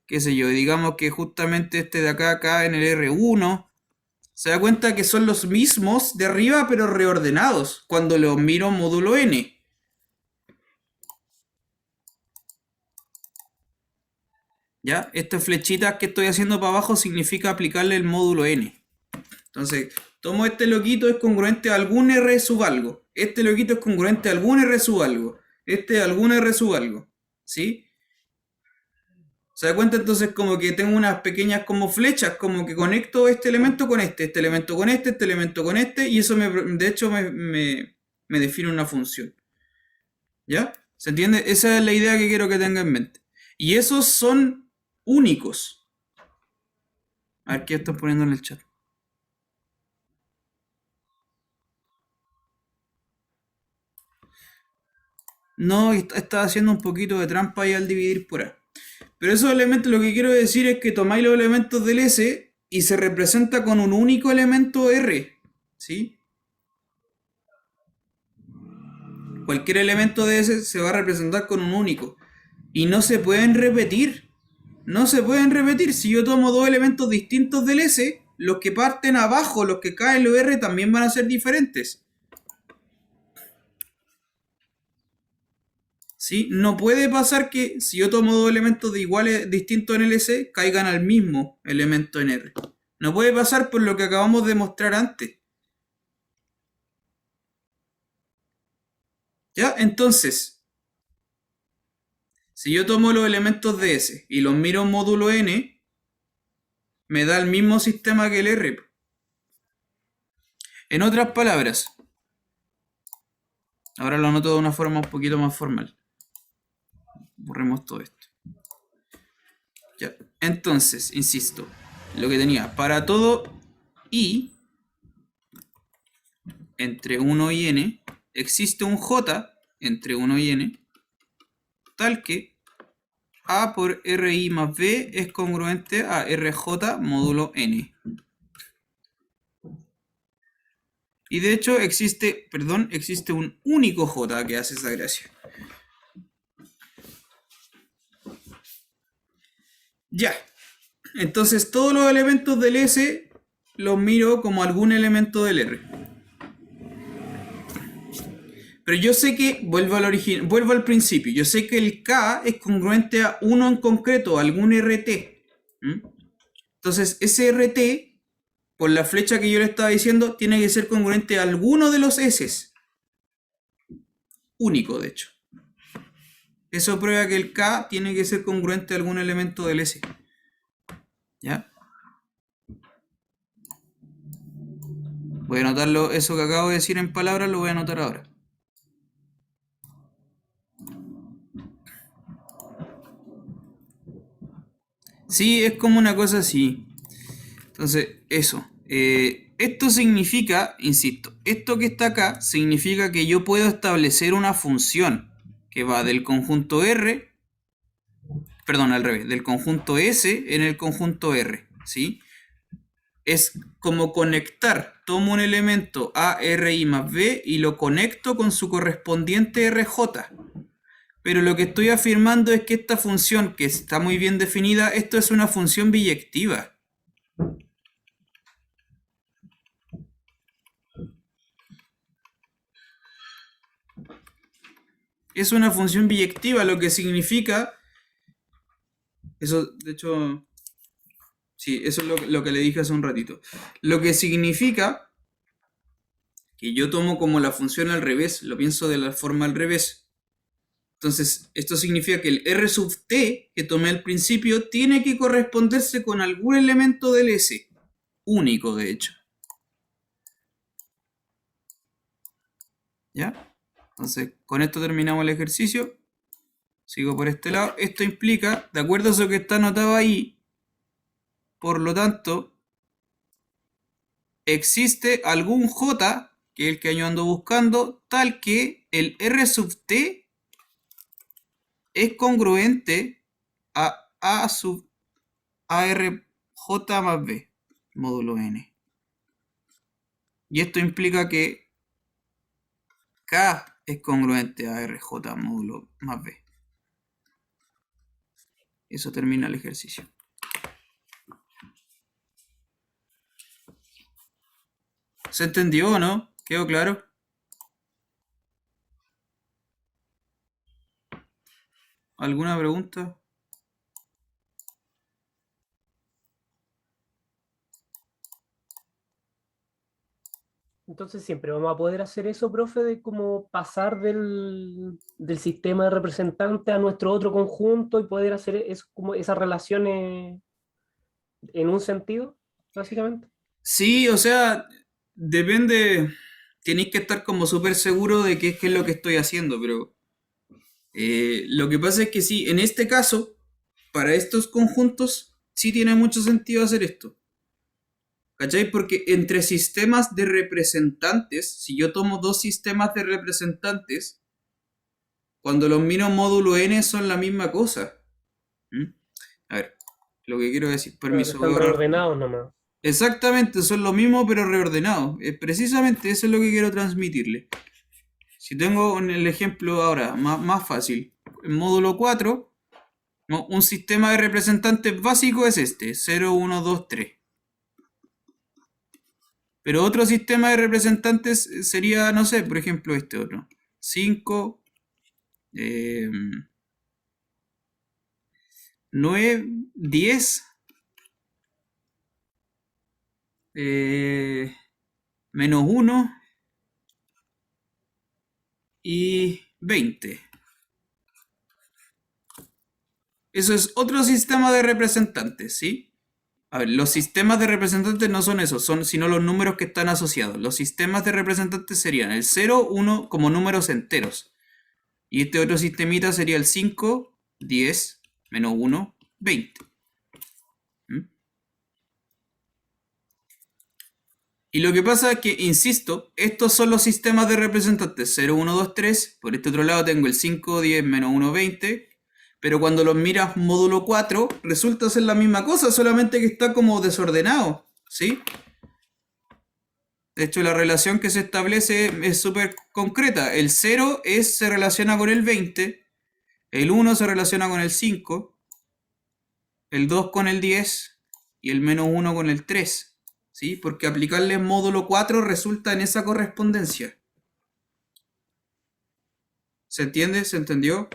qué sé yo, digamos que justamente este de acá, acá en el R1, se da cuenta que son los mismos de arriba, pero reordenados, cuando los miro módulo n. ¿Ya? Estas flechitas que estoy haciendo para abajo significa aplicarle el módulo n. Entonces, tomo este loquito, es congruente a algún r sub algo. Este loquito es congruente a algún r sub algo. Este a algún r sub algo. ¿Sí? ¿Se da cuenta? Entonces como que tengo unas pequeñas como flechas, como que conecto este elemento con este elemento con este elemento con este, y eso de hecho me define una función. ¿Ya? ¿Se entiende? Esa es la idea que quiero que tenga en mente. Y esos son únicos. A ver qué están poniendo en el chat. No, estaba haciendo un poquito de trampa ahí al dividir por A. Pero esos elementos, lo que quiero decir es que tomáis los elementos del S y se representa con un único elemento R. ¿Sí? Cualquier elemento de S se va a representar con un único. Y no se pueden repetir. No se pueden repetir. Si yo tomo dos elementos distintos del S, los que parten abajo, los que caen en los R, también van a ser diferentes. ¿Sí? No puede pasar que si yo tomo dos elementos de iguales distintos en el S, caigan al mismo elemento en R. No puede pasar por lo que acabamos de mostrar antes. ¿Ya? Entonces, si yo tomo los elementos de S y los miro en módulo n, me da el mismo sistema que el R. En otras palabras, ahora lo anoto de una forma un poquito más formal. Borremos todo esto. Ya. Entonces, insisto, lo que tenía, para todo i entre 1 y n, existe un j entre 1 y n, tal que a por ri más b es congruente a rj módulo n. Y de hecho existe un único j que hace esa gracia. Ya. Entonces todos los elementos del S los miro como algún elemento del R. Pero yo sé que, vuelvo al principio, yo sé que el K es congruente a uno en concreto, a algún RT. Entonces ese RT, por la flecha que yo le estaba diciendo, tiene que ser congruente a alguno de los S. Único, de hecho. Eso prueba que el K tiene que ser congruente a algún elemento del S. ¿Ya? Voy a anotarlo, eso que acabo de decir en palabras, lo voy a anotar ahora. Sí, es como una cosa así. Entonces, eso. Esto significa, insisto, esto que está acá significa que yo puedo establecer una función que va del conjunto R, perdón, al revés, del conjunto S en el conjunto R, ¿sí? Es como conectar, tomo un elemento A, R, I más B y lo conecto con su correspondiente RJ. Pero lo que estoy afirmando es que esta función, que está muy bien definida, esto es una función biyectiva. Es una función biyectiva, lo que significa... Eso, de hecho... Sí, eso es lo que le dije hace un ratito. Lo que significa que yo tomo como la función al revés, lo pienso de la forma al revés. Entonces, esto significa que el R sub t que tomé al principio tiene que corresponderse con algún elemento del S. Único, de hecho. ¿Ya? Entonces, con esto terminamos el ejercicio. Sigo por este lado. Esto implica, de acuerdo a eso que está anotado ahí, por lo tanto, existe algún J, que es el que yo ando buscando, tal que el R sub t es congruente a sub ARJ más B, módulo n. Y esto implica que K es congruente a RJ módulo más B. Eso termina el ejercicio. ¿Se entendió o no? ¿Quedó claro? ¿Alguna pregunta? Entonces siempre vamos a poder hacer eso, profe, de como pasar del sistema de representante a nuestro otro conjunto y poder hacer como esas relaciones en un sentido, básicamente. Sí, o sea, depende. Tenéis que estar como súper seguro de qué es lo que estoy haciendo, pero lo que pasa es que sí, en este caso, para estos conjuntos, sí tiene mucho sentido hacer esto. ¿Cachai? Porque entre sistemas de representantes, si yo tomo dos sistemas de representantes, cuando los miro módulo n son la misma cosa. ¿Mm? A ver, lo que quiero decir, Claro, permiso, voy están a ahorrar. reordenados nomás. Exactamente, son lo mismo pero reordenados. Precisamente eso es lo que quiero transmitirle. Si tengo el ejemplo ahora más fácil, en módulo 4, ¿no? Un sistema de representantes básico es este, 0, 1, 2, 3. Pero otro sistema de representantes sería, no sé, por ejemplo, este otro. 5, 9, 10, menos uno y 20. Eso es otro sistema de representantes, ¿sí? A ver, los sistemas de representantes no son esos, son sino los números que están asociados. Los sistemas de representantes serían el 0, 1 como números enteros. Y este otro sistemita sería el 5, 10, menos uno, 20. ¿Mm? Y lo que pasa es que, insisto, estos son los sistemas de representantes 0, 1, 2, 3. Por este otro lado tengo el 5, 10, menos uno, 20. Pero cuando los miras módulo 4, resulta ser la misma cosa, solamente que está como desordenado. ¿Sí? De hecho, la relación que se establece es súper concreta. El 0 se relaciona con el 20, el 1 se relaciona con el 5, el 2 con el 10 y el menos uno con el 3. ¿Sí? Porque aplicarle módulo 4 resulta en esa correspondencia. ¿Se entiende? ¿Se entendió?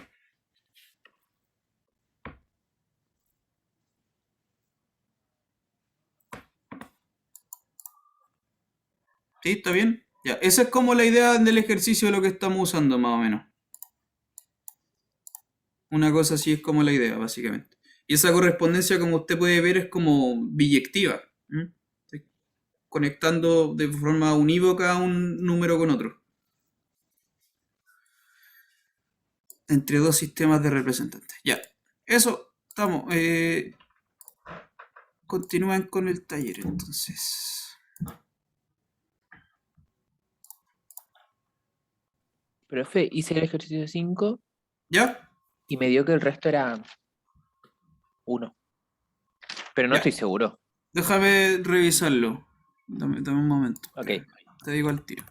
¿Sí? ¿Está bien? Ya, esa es como la idea del ejercicio de lo que estamos usando, más o menos. Una cosa así es como la idea, básicamente. Y esa correspondencia, como usted puede ver, es como biyectiva. ¿Mm? Sí, conectando de forma unívoca un número con otro. Entre dos sistemas de representantes. Ya. Eso, estamos. Continúan con el taller, entonces. Profe, hice el ejercicio 5 ¿Ya? y me dio que el resto era 1, pero no Ya. estoy seguro. Déjame revisarlo. Dame un momento. Ok. Espera, te digo al tiro.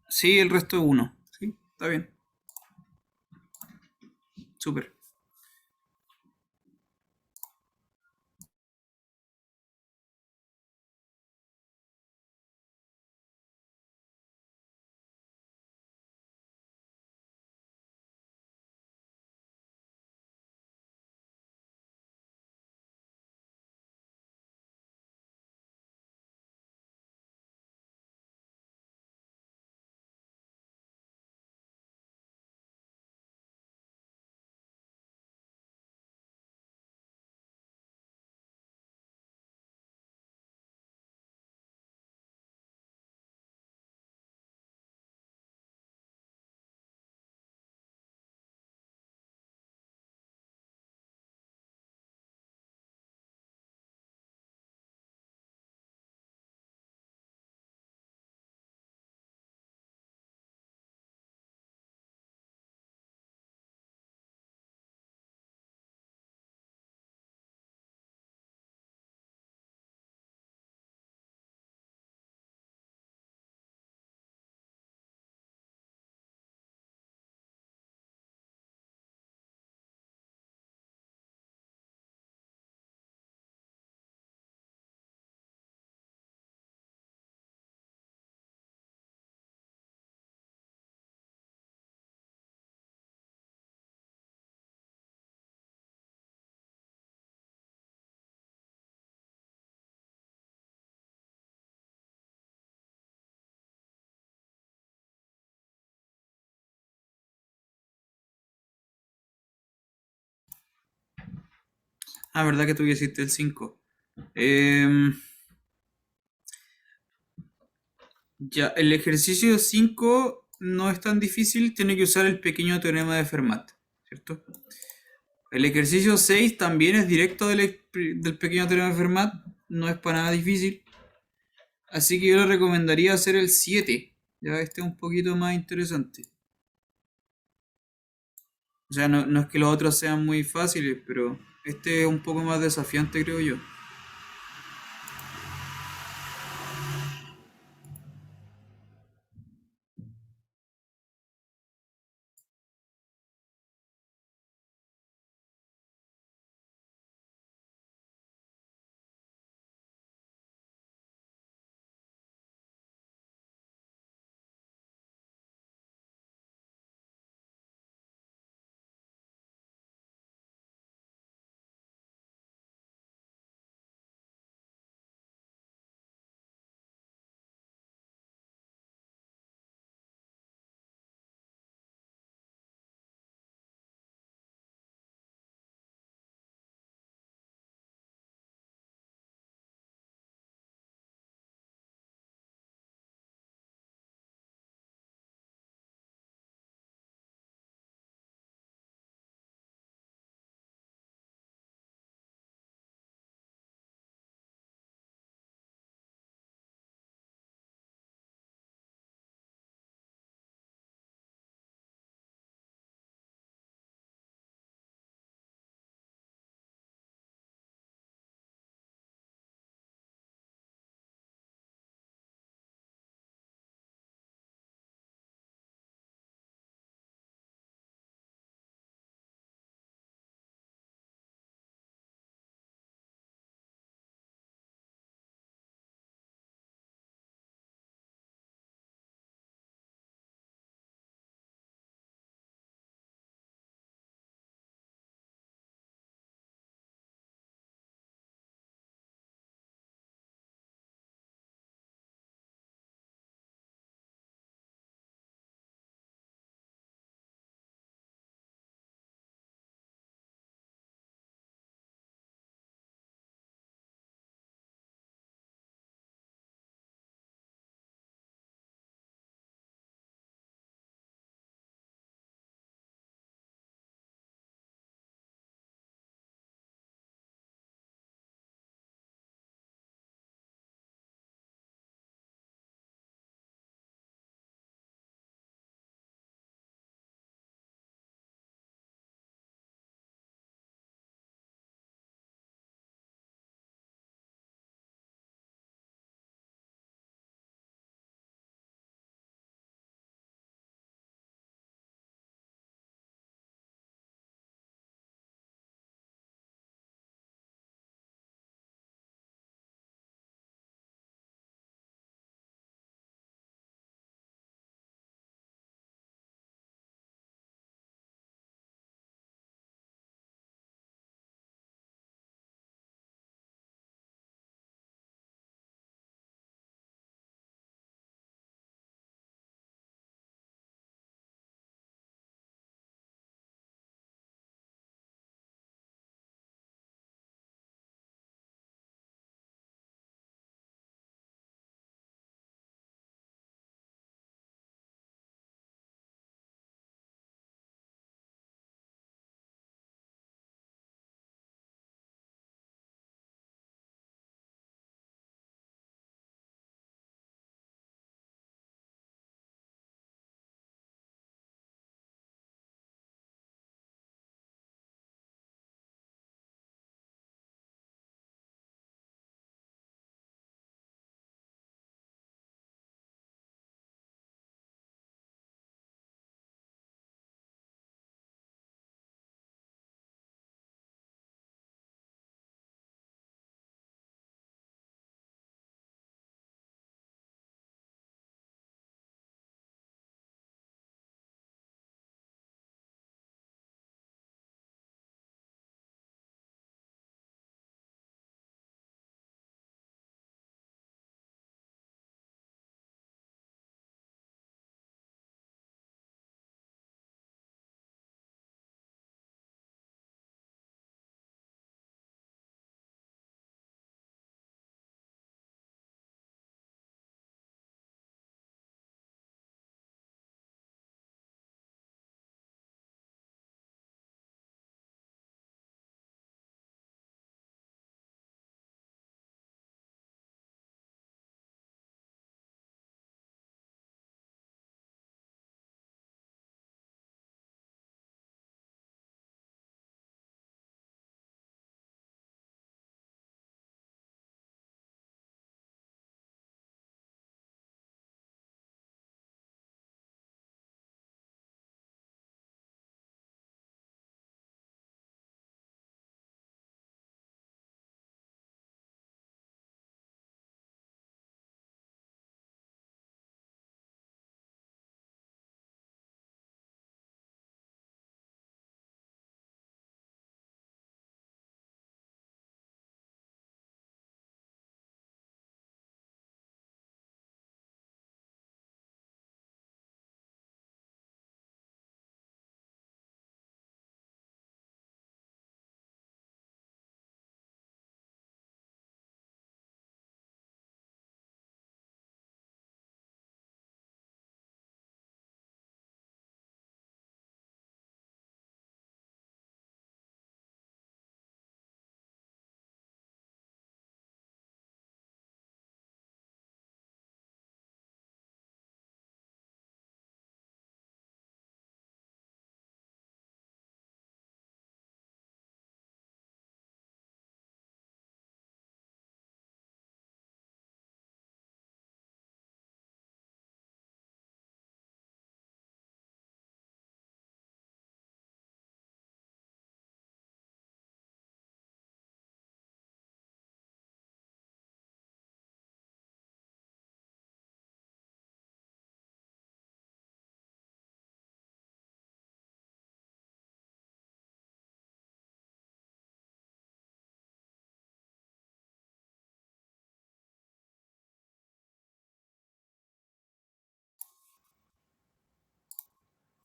Sí, el resto es uno. Sí, está bien. Súper. Ah, ¿verdad que tú ya hiciste el 5? Em, ya, el ejercicio 5 no es tan difícil, tiene que usar el pequeño teorema de Fermat, ¿cierto? El ejercicio 6 también es directo del pequeño teorema de Fermat, no es para nada difícil, así que yo le recomendaría hacer el 7. Ya este es un poquito más interesante. O sea, no es que los otros sean muy fáciles, pero este es un poco más desafiante, creo yo.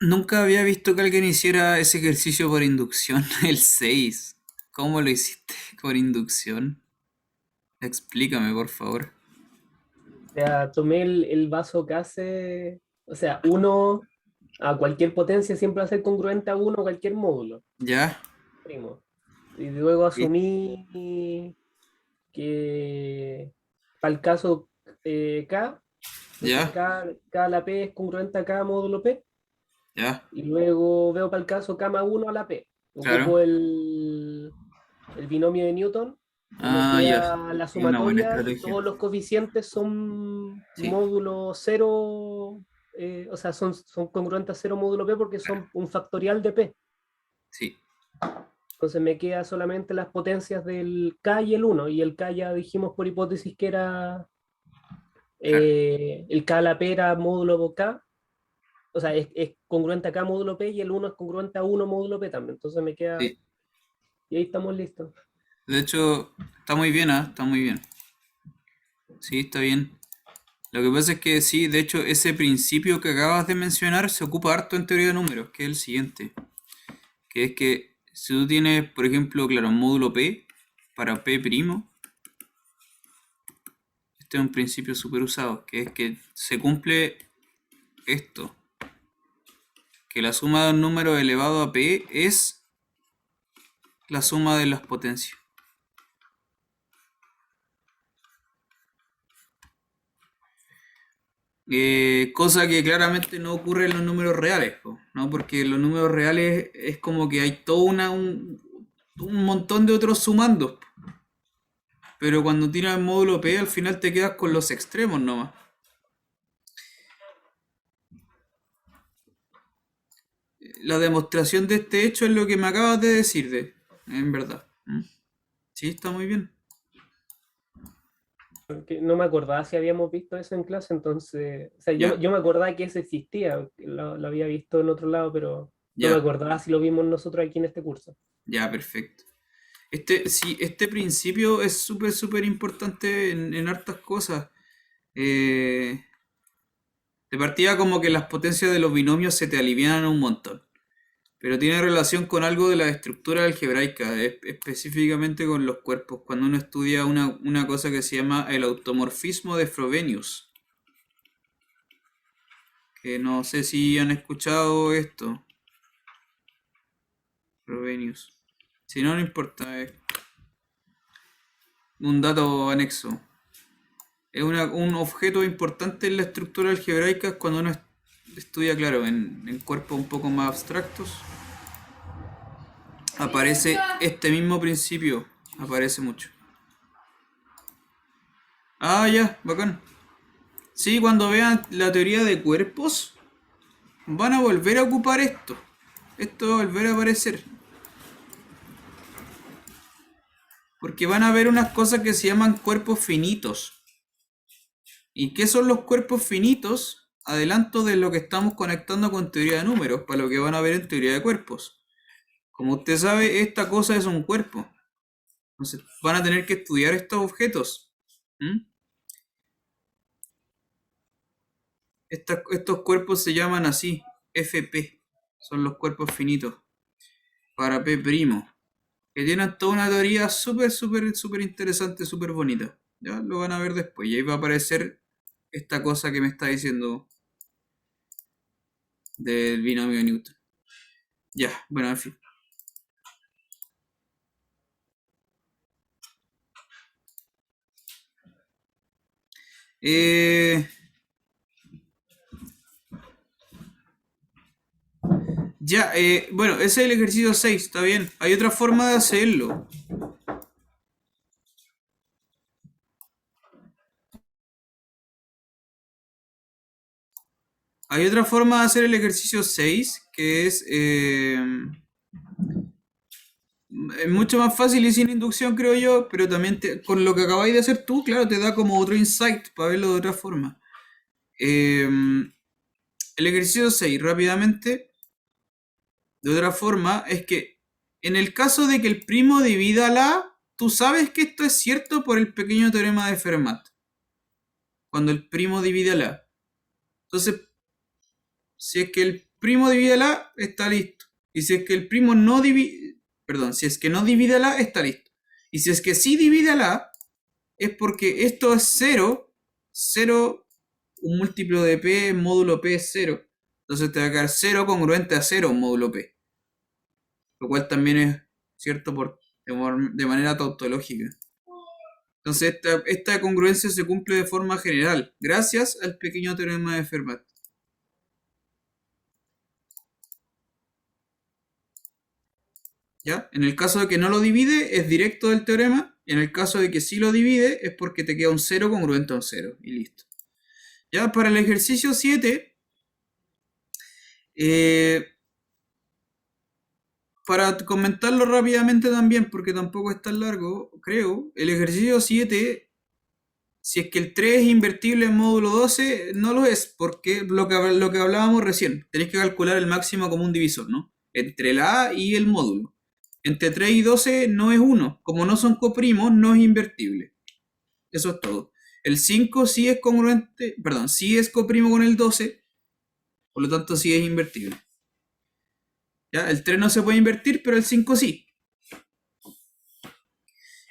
Nunca había visto que alguien hiciera ese ejercicio por inducción, el 6. ¿Cómo lo hiciste por inducción? Explícame, por favor. O sea, tomé el vaso Case, o sea, uno a cualquier potencia siempre va a ser congruente a uno a cualquier módulo, ¿Ya? primo. Y luego Sí. asumí que para el caso K, entonces ¿Ya? K a la P es congruente a K módulo P, ¿Ya? y luego veo para el caso K más 1 a la P. Claro. Ocupo el binomio de Newton y me Ah, ya. queda la Es una buena sumatoria y estrategia. todos los coeficientes son Sí, módulo cero, o sea, son congruentes a cero módulo P porque son un factorial de P. sí. Entonces me queda solamente las potencias del K y el uno, y el K ya dijimos por hipótesis que era Claro. el K a la P era módulo K, o sea, es congruente a K módulo P y el uno es congruente a uno módulo P también. Entonces me queda, Sí. y ahí estamos listos. De hecho, está muy bien, ¿ah? Está muy bien. Sí, está bien. Lo que pasa es que sí, de hecho, ese principio que acabas de mencionar se ocupa harto en teoría de números, que es el siguiente. Que es que si tú tienes, por ejemplo, claro, un módulo P para P', este es un principio súper usado, que es que se cumple esto, que la suma de un número elevado a P es la suma de las potencias. Cosa que claramente no ocurre en los números reales, po, ¿no? Porque en los números reales es como que hay todo un montón de otros sumandos. Pero cuando tiras el módulo P, al final te quedas con los extremos nomás. La demostración de este hecho es lo que me acabas de decir, en verdad. ¿Mm? Sí, está muy bien. Que no me acordaba si habíamos visto eso en clase, entonces, o sea, Ya, yo me acordaba que eso existía, lo había visto en otro lado, pero no me ya, acordaba si lo vimos nosotros aquí en este curso. ya, perfecto. Sí, este principio es súper, súper importante en hartas cosas. Eh, de partida como que las potencias de los binomios se te alivianan un montón. Pero tiene relación con algo de la estructura algebraica, específicamente con los cuerpos, cuando uno estudia una cosa que se llama el automorfismo de Frobenius, que no sé si han escuchado esto, Frobenius. Si no, no importa, es un dato anexo. Es un objeto importante en la estructura algebraica cuando uno estudia, claro, en cuerpos un poco más abstractos. Aparece este mismo principio, aparece mucho. Ah, ya, bacán. Sí, cuando vean la teoría de cuerpos, van a volver a ocupar esto. Esto va a volver a aparecer. Porque van a ver unas cosas que se llaman cuerpos finitos. ¿Y qué son los cuerpos finitos? Adelanto de lo que estamos conectando con teoría de números, para lo que van a ver en teoría de cuerpos. Como usted sabe, esta cosa es un cuerpo. Entonces van a tener que estudiar estos objetos. ¿Mm? Estos cuerpos se llaman así, FP. Son los cuerpos finitos. Para P'. Que tienen toda una teoría súper, súper, súper interesante, súper bonita. Ya lo van a ver después. Y ahí va a aparecer esta cosa que me está diciendo del binomio de Newton. Ya, bueno, en fin. Eh, ya, bueno, ese es el ejercicio 6, está bien. Hay otra forma de hacerlo. Hay otra forma de hacer el ejercicio 6 que es mucho más fácil y sin inducción, creo yo, pero también con lo que acabáis de hacer tú, claro, te da como otro insight para verlo de otra forma. Eh, el ejercicio 6 rápidamente, de otra forma, es que en el caso de que el primo divida la A, tú sabes que esto es cierto por el pequeño teorema de Fermat. Cuando el primo divide a la A. Entonces, si es que primo divide el A, está listo. Y si es que el primo no divide, perdón, si es que no divide el A, está listo. Y si es que sí divide el A, es porque esto es 0, 0, un múltiplo de P, módulo P es 0. Entonces te va a quedar 0 congruente a 0 módulo P. Lo cual también es cierto de manera tautológica. Entonces esta congruencia se cumple de forma general, gracias al pequeño teorema de Fermat. ¿Ya? En el caso de que no lo divide, es directo del teorema. Y en el caso de que sí lo divide, es porque te queda un 0 congruente a un 0. Y listo. Ya, para el ejercicio 7, para comentarlo rápidamente también, porque tampoco es tan largo, creo, el ejercicio 7, si es que el 3 es invertible en módulo 12, no lo es, porque lo que hablábamos recién, tenéis que calcular el máximo común divisor, ¿no? Entre la A y el módulo. Entre 3 y 12 no es 1, como no son coprimos, no es invertible. Eso es todo. El 5 sí es congruente, perdón, sí es coprimo con el 12, por lo tanto sí es invertible. ¿Ya? El 3 no se puede invertir, pero el 5 sí.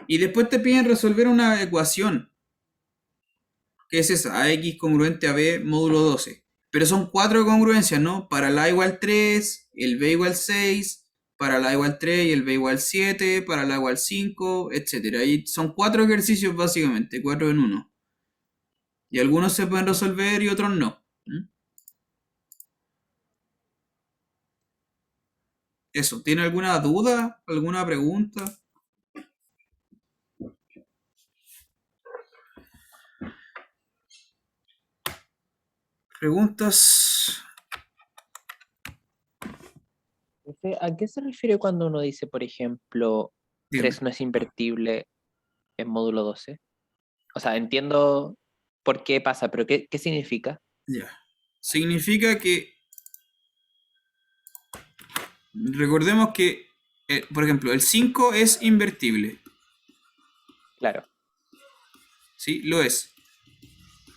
Y después te piden resolver una ecuación, que es esa, AX congruente a B módulo 12. Pero son 4 congruencias, ¿no? Para la A igual 3, el B igual 6, para la A igual 3 y el B igual 7, para la A igual 5, etc. Y son 4 ejercicios básicamente, 4 en 1. Y algunos se pueden resolver y otros no. Eso, ¿tiene alguna duda? ¿Alguna pregunta? ¿Preguntas? Profe, ¿a qué se refiere cuando uno dice, por ejemplo, Dígame. 3 no es invertible en módulo 12? O sea, entiendo por qué pasa, pero ¿qué significa? Ya. Significa que, recordemos que, por ejemplo, el 5 es invertible. Claro, ¿Sí? Lo es.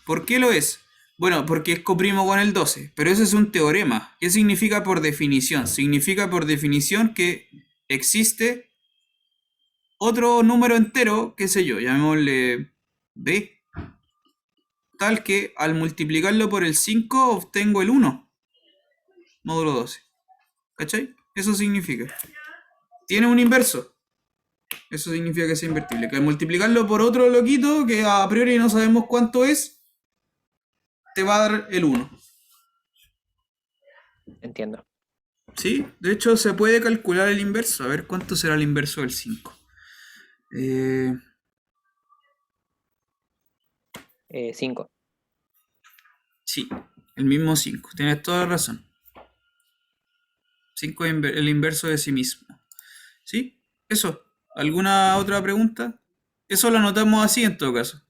¿Por qué lo es? Bueno, porque es coprimo con el 12, pero eso es un teorema. ¿Qué significa por definición? Significa por definición que existe otro número entero, qué sé yo, llamémosle B, tal que al multiplicarlo por el 5 obtengo el 1, módulo 12. ¿Cachai? Eso significa. Tiene un inverso. Eso significa que es invertible. Que al multiplicarlo por otro loquito, que a priori no sabemos cuánto es, te va a dar el 1. entiendo. ¿Sí? De hecho, se puede calcular el inverso. A ver cuánto será el inverso del 5. 5. Sí, el mismo 5. Tienes toda la razón. 5 es el inverso de sí mismo. ¿Sí? Eso. ¿Alguna otra pregunta? Eso lo anotamos así en todo caso.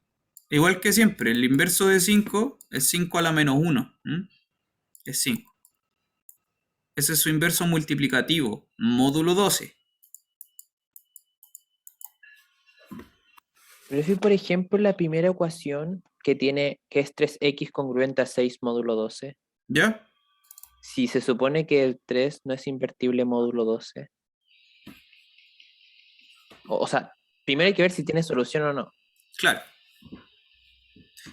Igual que siempre, el inverso de 5 es 5 a la menos 1. Es 5. Ese es su inverso multiplicativo, módulo 12. Pero si, por ejemplo, la primera ecuación que es 3x congruente a 6 módulo 12, ¿Ya? si se supone que el 3 no es invertible módulo 12, o sea, primero hay que ver si tiene solución o no. Claro.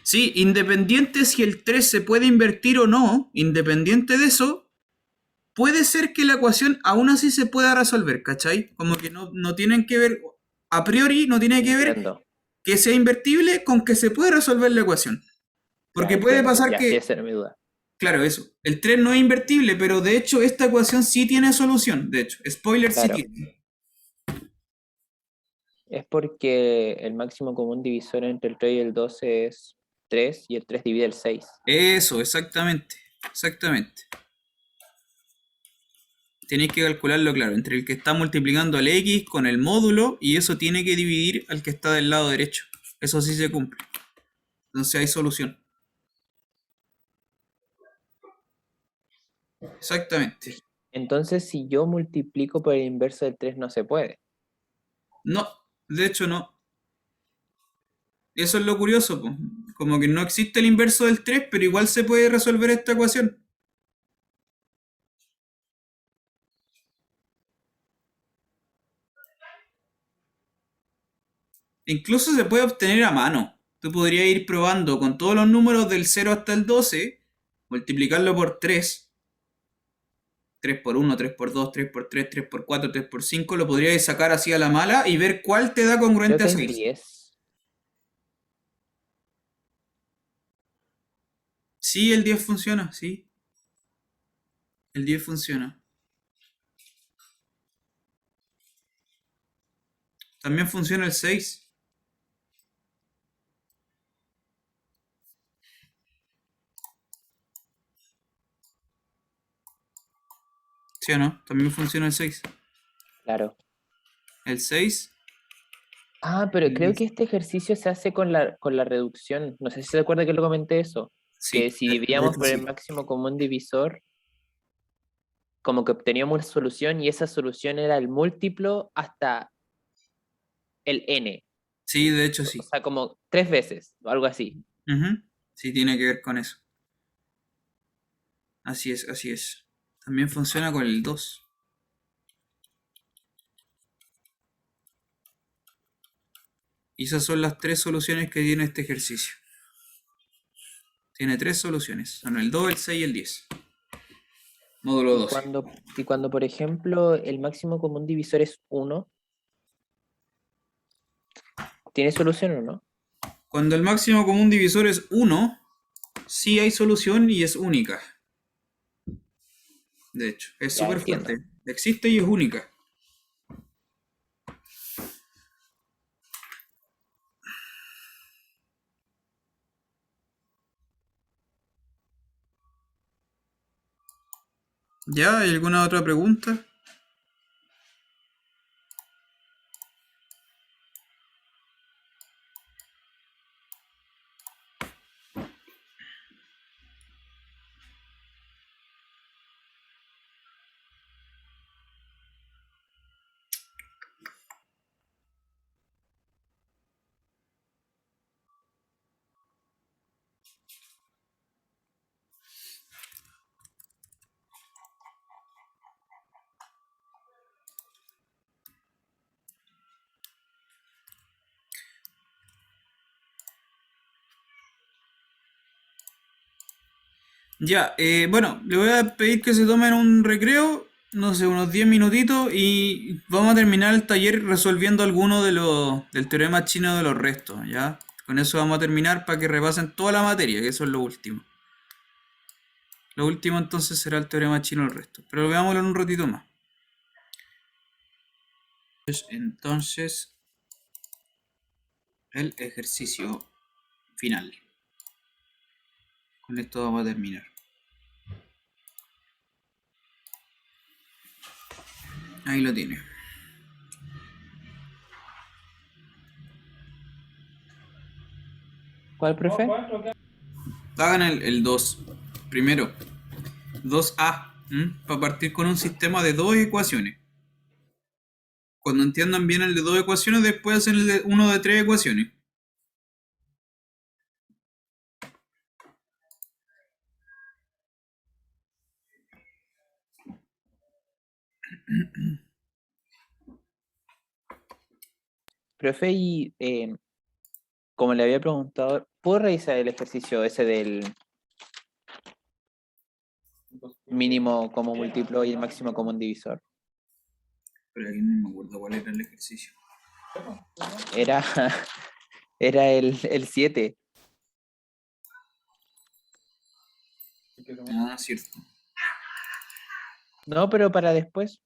Sí, independiente si el 3 se puede invertir o no, independiente de eso, puede ser que la ecuación aún así se pueda resolver, ¿cachai? Como que no tienen que ver, a priori no tiene que ver Entiendo. que sea invertible con que se puede resolver la ecuación. Ya, Porque puede pasar ya, sí, que, esa era mi duda. claro, eso, el 3 no es invertible, pero de hecho esta ecuación sí tiene solución, de hecho, spoiler sí Claro, tiene. es porque el máximo común divisor entre el 3 y el 12 es 3 y el 3 divide el 6. Eso, exactamente, exactamente. Tenéis que calcularlo, claro, entre el que está multiplicando al X con el módulo y eso tiene que dividir al que está del lado derecho. Eso sí se cumple. Entonces hay solución. Exactamente. Entonces, si yo multiplico por el inverso del 3 no se puede. No, de hecho no. Eso es lo curioso, po. Como que no existe el inverso del 3, pero igual se puede resolver esta ecuación. Incluso se puede obtener a mano. Tú podrías ir probando con todos los números del 0 hasta el 12, multiplicarlo por 3, 3 por 1, 3 por 2, 3 por 3, 3 por 4, 3 por 5, lo podrías sacar así a la mala y ver cuál te da Creo congruente a que es 6. 10. Sí, el 10 funciona, sí. El 10 funciona. También funciona el 6. ¿Sí o no? También funciona el 6. Claro. El 6. Ah, pero El creo 10. que este ejercicio se hace con la reducción. No sé si se acuerda que lo comenté eso. Que Sí, si de dividíamos hecho por el sí. máximo común divisor, como que obteníamos una solución y esa solución era el múltiplo hasta el n. Sí, de hecho O sí. sea, como 3 veces o algo así. Ujú. Sí, tiene que ver con eso. Así es, así es. También funciona con el 2. Y esas son las tres soluciones que tiene este ejercicio. Tiene tres soluciones. Son el 2, el 6 y el 10. Módulo Y 12. cuando, y cuando, por ejemplo, el máximo común divisor es 1, ¿tiene solución o no? Cuando el máximo común divisor es 1, sí hay solución y es única. De hecho, es Ya súper entiendo. fuerte. Existe y es única. ¿Ya? ¿Hay alguna otra pregunta? Ya, bueno, le voy a pedir que se tomen un recreo, no sé, unos 10 minutitos y vamos a terminar el taller resolviendo alguno del teorema chino de los restos, ¿ya? Con eso vamos a terminar para que repasen toda la materia, que eso es lo último. Lo último entonces será el teorema chino del resto, pero veámoslo en un ratito más. Entonces, el ejercicio final. Con esto vamos a terminar. Ahí lo tiene. ¿Cuál, profe? Hagan el 2 primero. 2A. Para partir con un sistema de dos ecuaciones. Cuando entiendan bien el de dos ecuaciones, después hacen el de uno de tres ecuaciones. Profe, y como le había preguntado, ¿puedo revisar el ejercicio ese del mínimo como múltiplo y el máximo común divisor? Pero aquí no me acuerdo cuál era el ejercicio. Era, era el 7. Ah, cierto. No, pero para después,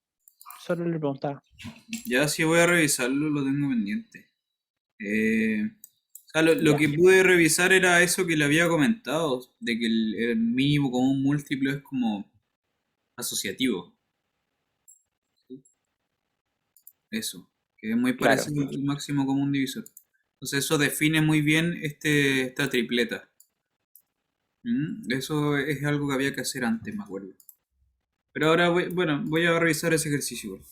solo le preguntaba. Ya sí voy a revisarlo, lo tengo pendiente. O sea, lo Ya, que pude revisar era eso que le había comentado, de que el mínimo común múltiplo es como asociativo. Eso, que es muy claro. parecido al máximo común divisor. Entonces eso define muy bien esta tripleta. Eso es algo que había que hacer antes, me acuerdo. Pero ahora voy a revisar ese ejercicio igual.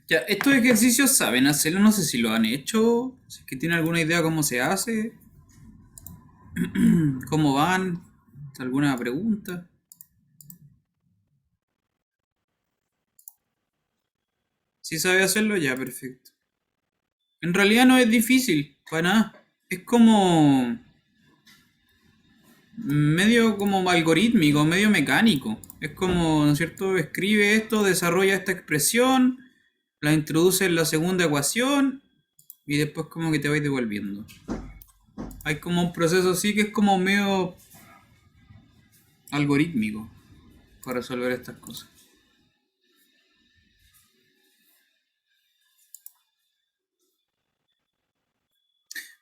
Ya, estos ejercicios saben hacerlo, no sé si lo han hecho, si es que tienen alguna idea cómo se hace, cómo van, alguna pregunta. Si sabe hacerlo, ya, perfecto. En realidad no es difícil, para nada. Es como medio como algorítmico, medio mecánico. Es como, ¿no es cierto? Escribe esto, desarrolla esta expresión, la introduce en la segunda ecuación y después como que te vais devolviendo. Hay como un proceso así que es como medio algorítmico para resolver estas cosas.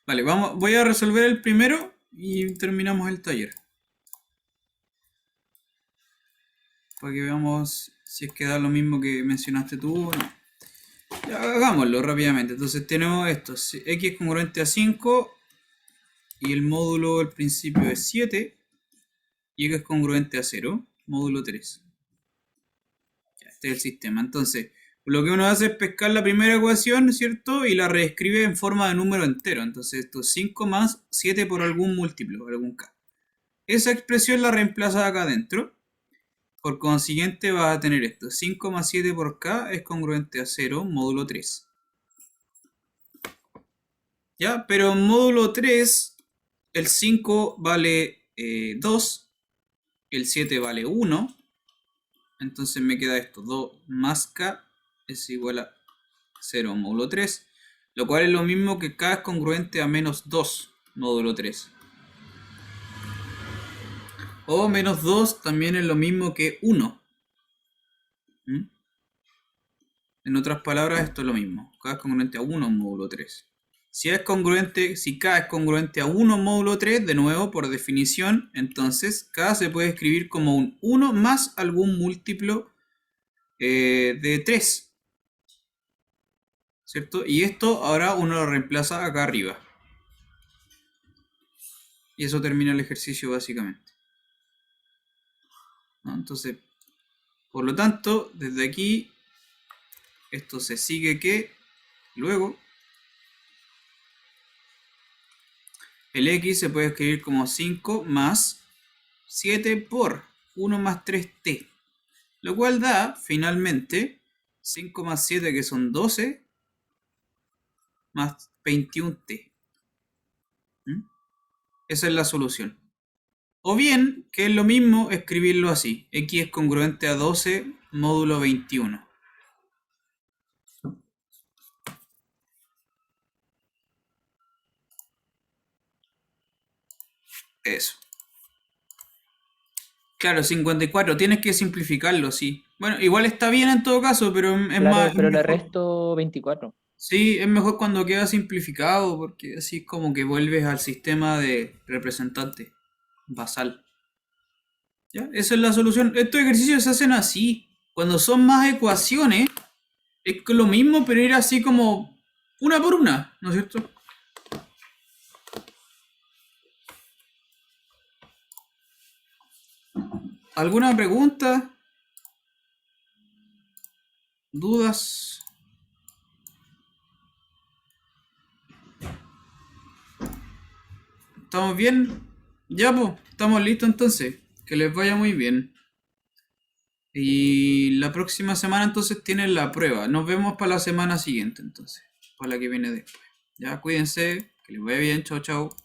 Vale, voy a resolver el primero y terminamos el taller. Para que veamos si es que da lo mismo que mencionaste tú o no. Ya, hagámoslo rápidamente. Entonces tenemos esto. X es congruente a 5 y el módulo al principio es 7 y X es congruente a 0, módulo 3. Ya, este es el sistema. Entonces, lo que uno hace es pescar la primera ecuación, ¿cierto? Y la reescribe en forma de número entero. Entonces esto es 5 más 7 por algún múltiplo, algún k. Esa expresión la reemplaza acá adentro. Por consiguiente vas a tener esto. 5 más 7 por k es congruente a 0, módulo 3. ¿Ya? Pero en módulo 3, el 5 vale 2, el 7 vale 1. Entonces me queda esto. 2 más k es igual a 0, módulo 3. Lo cual es lo mismo que k es congruente a menos 2, módulo 3. O menos 2 también es lo mismo que 1. ¿Mm? En otras palabras, esto es lo mismo. K es congruente a 1 módulo 3. Si K es congruente a 1 módulo 3, de nuevo, por definición, entonces K se puede escribir como un 1 más algún múltiplo de 3. ¿Cierto? Y esto ahora uno lo reemplaza acá arriba. Y eso termina el ejercicio básicamente. ¿No? Entonces, por lo tanto, desde aquí, esto se sigue que luego el x se puede escribir como 5 más 7 por 1 más 3t. Lo cual da, finalmente, 5 más 7 que son 12, más 21t. ¿Mm? Esa es la solución. O bien, que es lo mismo escribirlo así. X es congruente a 12 módulo 21. Eso. Claro, 54. Tienes que simplificarlo, sí. Bueno, igual está bien en todo caso, pero es Claro, más, es pero le mejor. resto 24. Sí, es mejor cuando queda simplificado, porque así es como que vuelves al sistema de representante basal. ¿Ya? Esa es la solución. Estos ejercicios se hacen así. Cuando son más ecuaciones, es lo mismo, pero ir así como una por una, ¿no es cierto? ¿Alguna pregunta? ¿Dudas? ¿Estamos bien? Ya, pues, estamos listos entonces. Que les vaya muy bien. Y la próxima semana entonces tienen la prueba. Nos vemos para la semana siguiente entonces. Para la que viene después. Ya, cuídense. Que les vaya bien. Chao, chao.